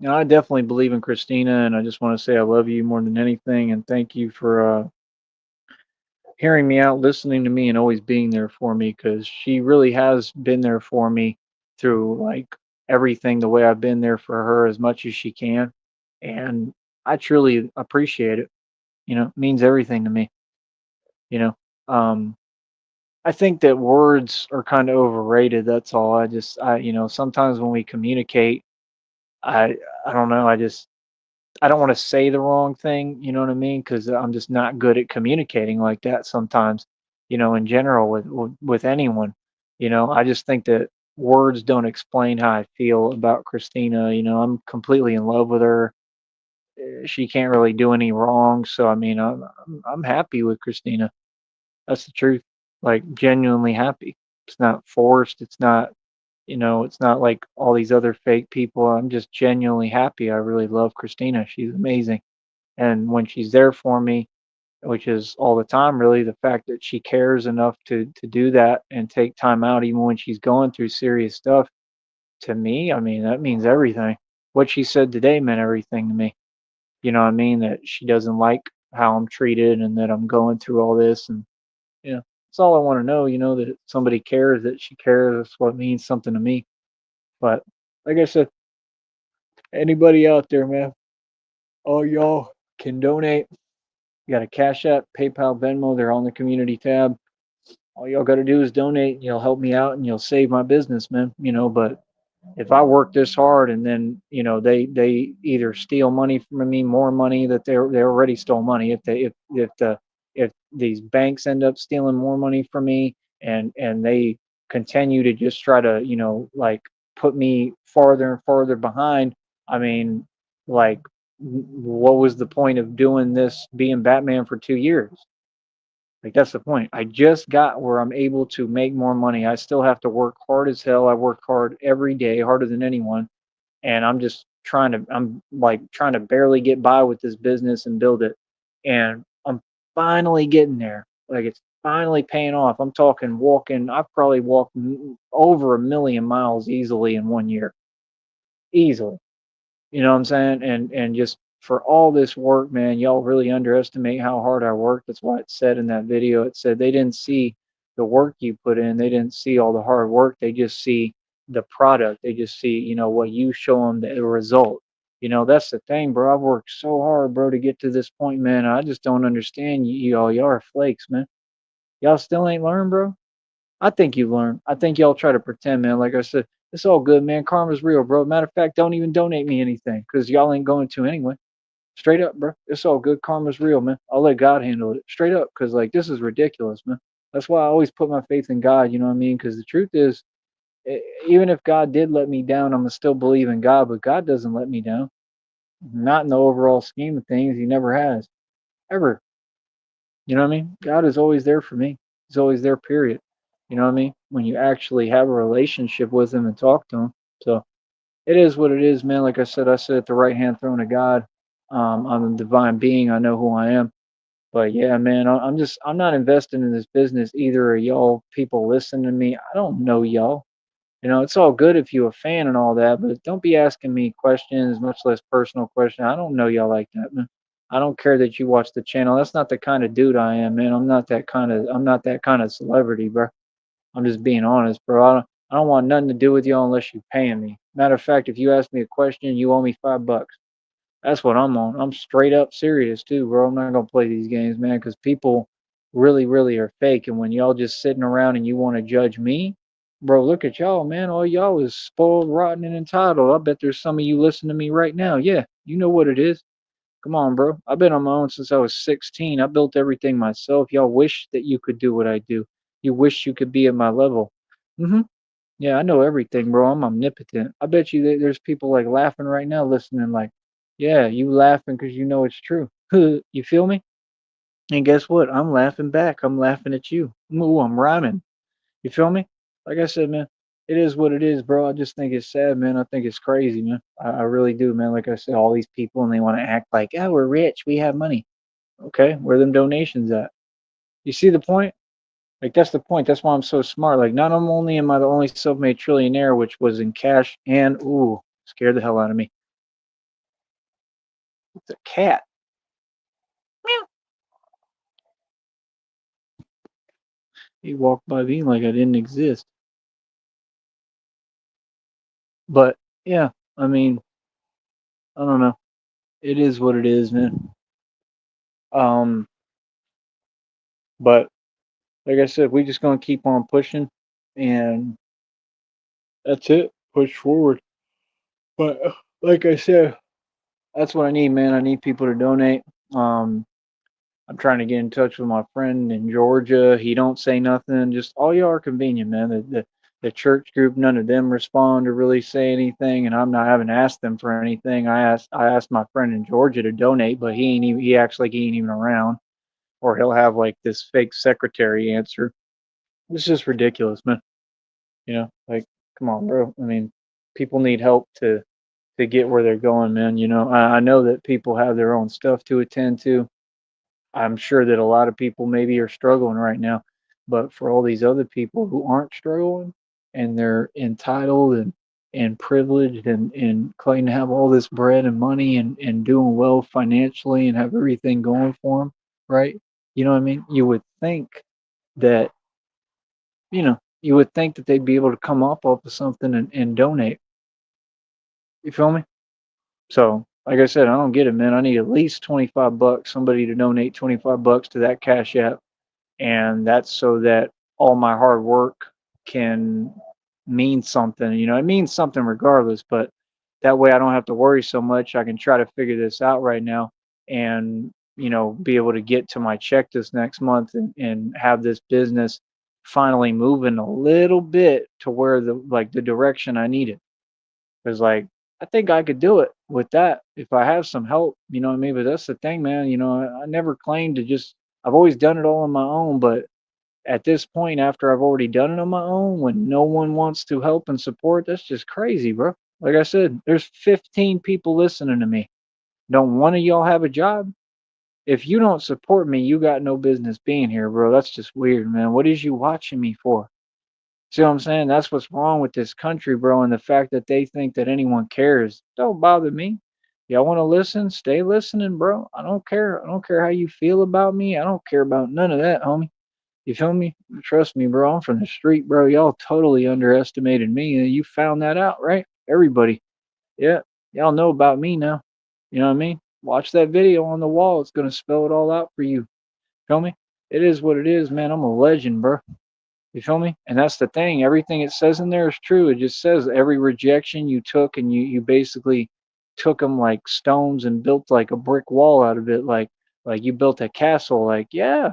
I definitely believe in Christina, and I just want to say I love you more than anything, and thank you for hearing me out, listening to me, and always being there for me because she really has been there for me through like everything the way I've been there for her as much as she can, and I truly appreciate it. It means everything to me. You know, um, I think that words are kind of overrated. That's all. Sometimes when we communicate, I, I don't know. I don't want to say the wrong thing. You know what I mean? Because I'm just not good at communicating like that sometimes. In general with anyone. I just think that words don't explain how I feel about Christina. I'm completely in love with her. She can't really do any wrong. So I mean, I'm happy with Christina. That's the truth. Like genuinely happy. It's not forced. It's not like all these other fake people. I'm just genuinely happy. I really love Christina. She's amazing. And when she's there for me, which is all the time really, the fact that she cares enough to do that and take time out even when she's going through serious stuff, to me, I mean, that means everything. What she said today meant everything to me. You know what I mean? That she doesn't like how I'm treated and that I'm going through all this and that's all I want to know, that somebody cares, that she cares. That's what means something to me. But like I said, anybody out there, man, all y'all can donate. You got a Cash App, PayPal, Venmo. They're on the community tab. All y'all got to do is donate. And you'll help me out and you'll save my business, man. But if I work this hard and then they either steal money from me, more money that they already stole money. If these banks end up stealing more money from me and they continue to just try to like put me farther and farther behind, I mean, like what was the point of doing this, being Batman for 2 years? Like that's the point. I just got where I'm able to make more money. I still have to work hard as hell. I work hard every day, harder than anyone, and I'm like trying to barely get by with this business and build it. And I'm finally getting there. Like it's finally paying off. I'm talking walking. I've probably walked over 1 million miles easily in 1 year. Easily. You know what I'm saying? And just for all this work, man, y'all really underestimate how hard I work. That's why it said in that video, it said they didn't see the work you put in. They didn't see all the hard work. They just see the product. They just see, what you show them, the result. That's the thing, bro. I've worked so hard, bro, to get to this point, man. I just don't understand y'all. Y'all are flakes, man. Y'all still ain't learned, bro. I think you've learned. I think y'all try to pretend, man. Like I said, it's all good, man. Karma's real, bro. Matter of fact, don't even donate me anything because y'all ain't going to anyway. Straight up, bro. It's all good. Karma's real, man. I'll let God handle it. Straight up, because like this is ridiculous, man. That's why I always put my faith in God. You know what I mean? Because the truth is, even if God did let me down, I'm gonna still believe in God. But God doesn't let me down. Not in the overall scheme of things. He never has, ever. You know what I mean? God is always there for me. He's always there, period. You know what I mean? When you actually have a relationship with him and talk to him. So it is what it is, man. Like I said at the right hand throne of God. I'm a divine being. I know who I am. But yeah, man, I'm not investing in this business either. Are y'all people listen to me? I don't know y'all. It's all good if you're a fan and all that, but don't be asking me questions, much less personal questions. I don't know y'all like that, man. I don't care that you watch the channel. That's not the kind of dude I am, man. I'm not that kind of celebrity, bro. I'm just being honest, bro. I don't want nothing to do with y'all unless you're paying me. Matter of fact, if you ask me a question, you owe me $5. That's what I'm on. I'm straight up serious too, bro. I'm not gonna play these games, man, because people really, really are fake. And when y'all just sitting around and you want to judge me, bro, look at y'all, man. All y'all is spoiled, rotten, and entitled. I bet there's some of you listening to me right now. Yeah, you know what it is. Come on, bro. I've been on my own since I was 16. I built everything myself. Y'all wish that you could do what I do. You wish you could be at my level. Mm-hmm. Yeah, I know everything, bro. I'm omnipotent. I bet you that there's people like laughing right now, listening, like, yeah, you laughing because you know it's true. You feel me? And guess what? I'm laughing back. I'm laughing at you. Ooh, I'm rhyming. You feel me? Like I said, man, it is what it is, bro. I just think it's sad, man. I think it's crazy, man. I really do, man. Like I said, all these people and they want to act like, oh, we're rich. We have money. Okay, where them donations at? You see the point? Like that's the point. That's why I'm so smart. Like not only am I the only self-made trillionaire, which was in cash, and ooh, scared the hell out of me. It's a cat. Meow. He walked by me like I didn't exist. But yeah, I mean, I don't know. It is what it is, man. Um, but like I said, we just gonna keep on pushing, and that's it. Push forward. But like I said, that's what I need, man. I need people to donate. Um, I'm trying to get in touch with my friend in Georgia. He don't say nothing. Just all y'all are convenient, man. The church group, none of them respond or really say anything, and I'm not having asked them for anything. I asked my friend in Georgia to donate, but he acts like he ain't even around, or he'll have like this fake secretary answer. It's just ridiculous, man. Like come on, bro. I mean, people need help to get where they're going, man. I know that people have their own stuff to attend to. I'm sure that a lot of people maybe are struggling right now, but for all these other people who aren't struggling and they're entitled and privileged and claim to have all this bread and money and doing well financially and have everything going for them, right? You know what I mean? That, you would think that they'd be able to come up off of something and donate. You feel me? So, like I said, I don't get it, man. I need at least $25, somebody to donate $25 to that Cash App, and that's so that all my hard work can mean something. It means something regardless, but that way I don't have to worry so much. I can try to figure this out right now and, be able to get to my check this next month and have this business finally moving a little bit to where the direction I need it. Because like I think I could do it with that if I have some help, you know what I mean? But that's the thing, man. I never claimed to just I've always done it all on my own, but at this point, after I've already done it on my own, when no one wants to help and support, that's just crazy, bro. Like I said, there's 15 people listening to me. Don't one of y'all have a job? If you don't support me, you got no business being here, bro. That's just weird, man. What is you watching me for? See what I'm saying? That's what's wrong with this country, bro, and the fact that they think that anyone cares. Don't bother me. Y'all want to listen? Stay listening, bro. I don't care. I don't care how you feel about me. I don't care about none of that, homie. You feel me? Trust me, bro. I'm from the street, bro. Y'all totally underestimated me, and you found that out, right? Everybody. Yeah. Y'all know about me now. You know what I mean? Watch that video on the wall. It's gonna spell it all out for you. Feel me? It is what it is, man. I'm a legend, bro. You feel me? And that's the thing. Everything it says in there is true. It just says every rejection you took and you basically took them like stones and built like a brick wall out of it. Like you built a castle. Like, yeah,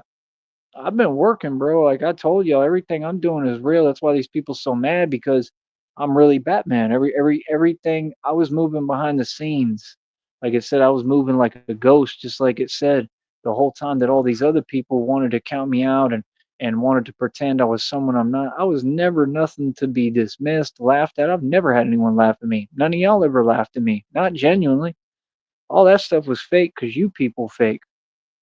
I've been working, bro. Like I told y'all, everything I'm doing is real. That's why these people so mad because I'm really Batman. Everything I was moving behind the scenes. Like it said, I was moving like a ghost, just like it said the whole time that all these other people wanted to count me out and wanted to pretend I was someone I'm not. I was never nothing to be dismissed, laughed at. I've never had anyone laugh at me. None of y'all ever laughed at me. Not genuinely. All that stuff was fake because you people fake.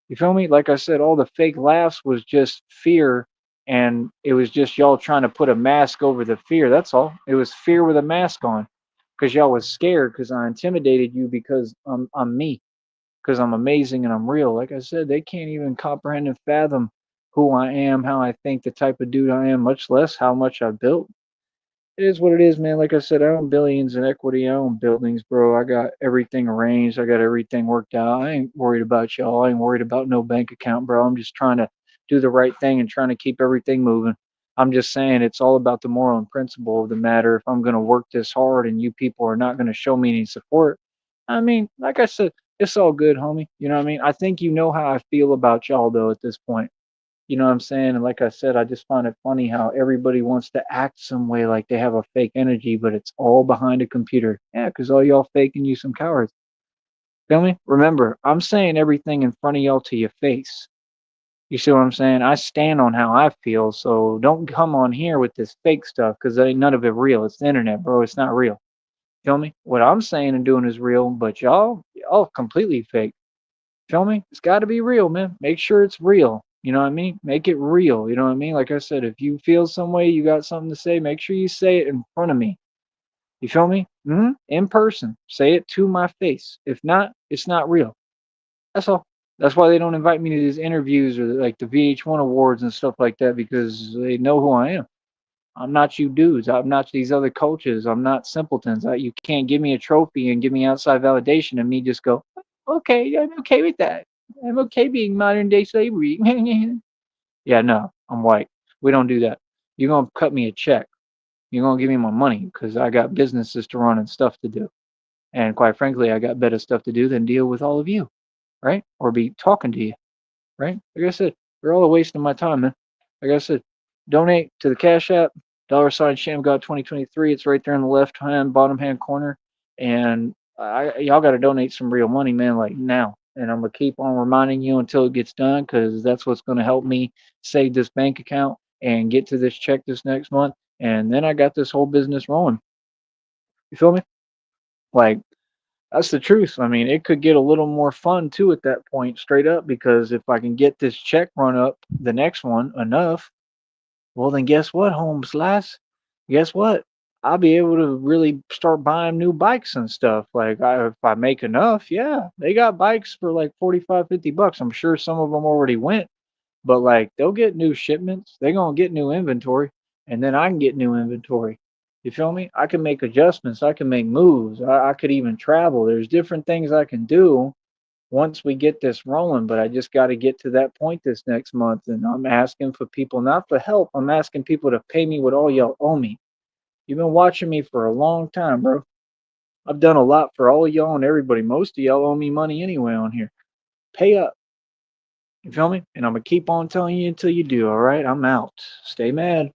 You feel me? Like I said, all the fake laughs was just fear, and it was just y'all trying to put a mask over the fear. That's all. It was fear with a mask on, because y'all was scared because I intimidated you because I'm me, because I'm amazing and I'm real. Like I said, they can't even comprehend and fathom who I am, how I think, the type of dude I am, much less how much I built. It is what it is, man. Like I said, I own billions in equity. I own buildings, bro. I got everything arranged. I got everything worked out. I ain't worried about y'all. I ain't worried about no bank account, bro. I'm just trying to do the right thing and trying to keep everything moving. I'm just saying it's all about the moral and principle of the matter. If I'm going to work this hard and you people are not going to show me any support, I mean, like I said, it's all good, homie. You know what I mean? I think you know how I feel about y'all, though, at this point. You know what I'm saying? And like I said, I just find it funny how everybody wants to act some way like they have a fake energy, but it's all behind a computer. Yeah, because all y'all faking you some cowards. Feel me? Remember, I'm saying everything in front of y'all to your face. You see what I'm saying? I stand on how I feel, so don't come on here with this fake stuff because ain't none of it real. It's the internet, bro. It's not real. Feel me? What I'm saying and doing is real, but y'all completely fake. Feel me? It's got to be real, man. Make sure it's real. You know what I mean? Make it real. You know what I mean? Like I said, if you feel some way, you got something to say, make sure you say it in front of me. You feel me? In person. Say it to my face. If not, it's not real. That's all. That's why they don't invite me to these interviews or like the VH1 awards and stuff like that because they know who I am. I'm not you dudes. I'm not these other coaches. I'm not simpletons. You can't give me a trophy and give me outside validation and me just go, okay, I'm okay with that. I'm okay being modern day slavery. Yeah, no, I'm white. We don't do that. You're going to cut me a check. You're going to give me my money because I got businesses to run and stuff to do. And quite frankly, I got better stuff to do than deal with all of you, right? Or be talking to you, right? Like I said, you're all a waste of my time, man. Like I said, donate to the Cash App, $Shamgod2023. It's right there in the left hand, bottom hand corner. And y'all got to donate some real money, man, like now. And I'm going to keep on reminding you until it gets done because that's what's going to help me save this bank account and get to this check this next month. And then I got this whole business rolling. You feel me? Like, that's the truth. I mean, it could get a little more fun too at that point, straight up, because if I can get this check run up, the next one, enough, well, then guess what, Holmes Slice? Guess what? I'll be able to really start buying new bikes and stuff. Like, if I make enough, yeah, they got bikes for like 45, $50. I'm sure some of them already went, but like they'll get new shipments. They're gonna get new inventory, and then I can get new inventory. You feel me? I can make adjustments. I can make moves. I could even travel. There's different things I can do once we get this rolling, but I just got to get to that point this next month. And I'm asking for people not for help. I'm asking people to pay me what all y'all owe me. You've been watching me for a long time, bro. I've done a lot for all of y'all and everybody. Most of y'all owe me money anyway on here. Pay up. You feel me? And I'm going to keep on telling you until you do, all right? I'm out. Stay mad.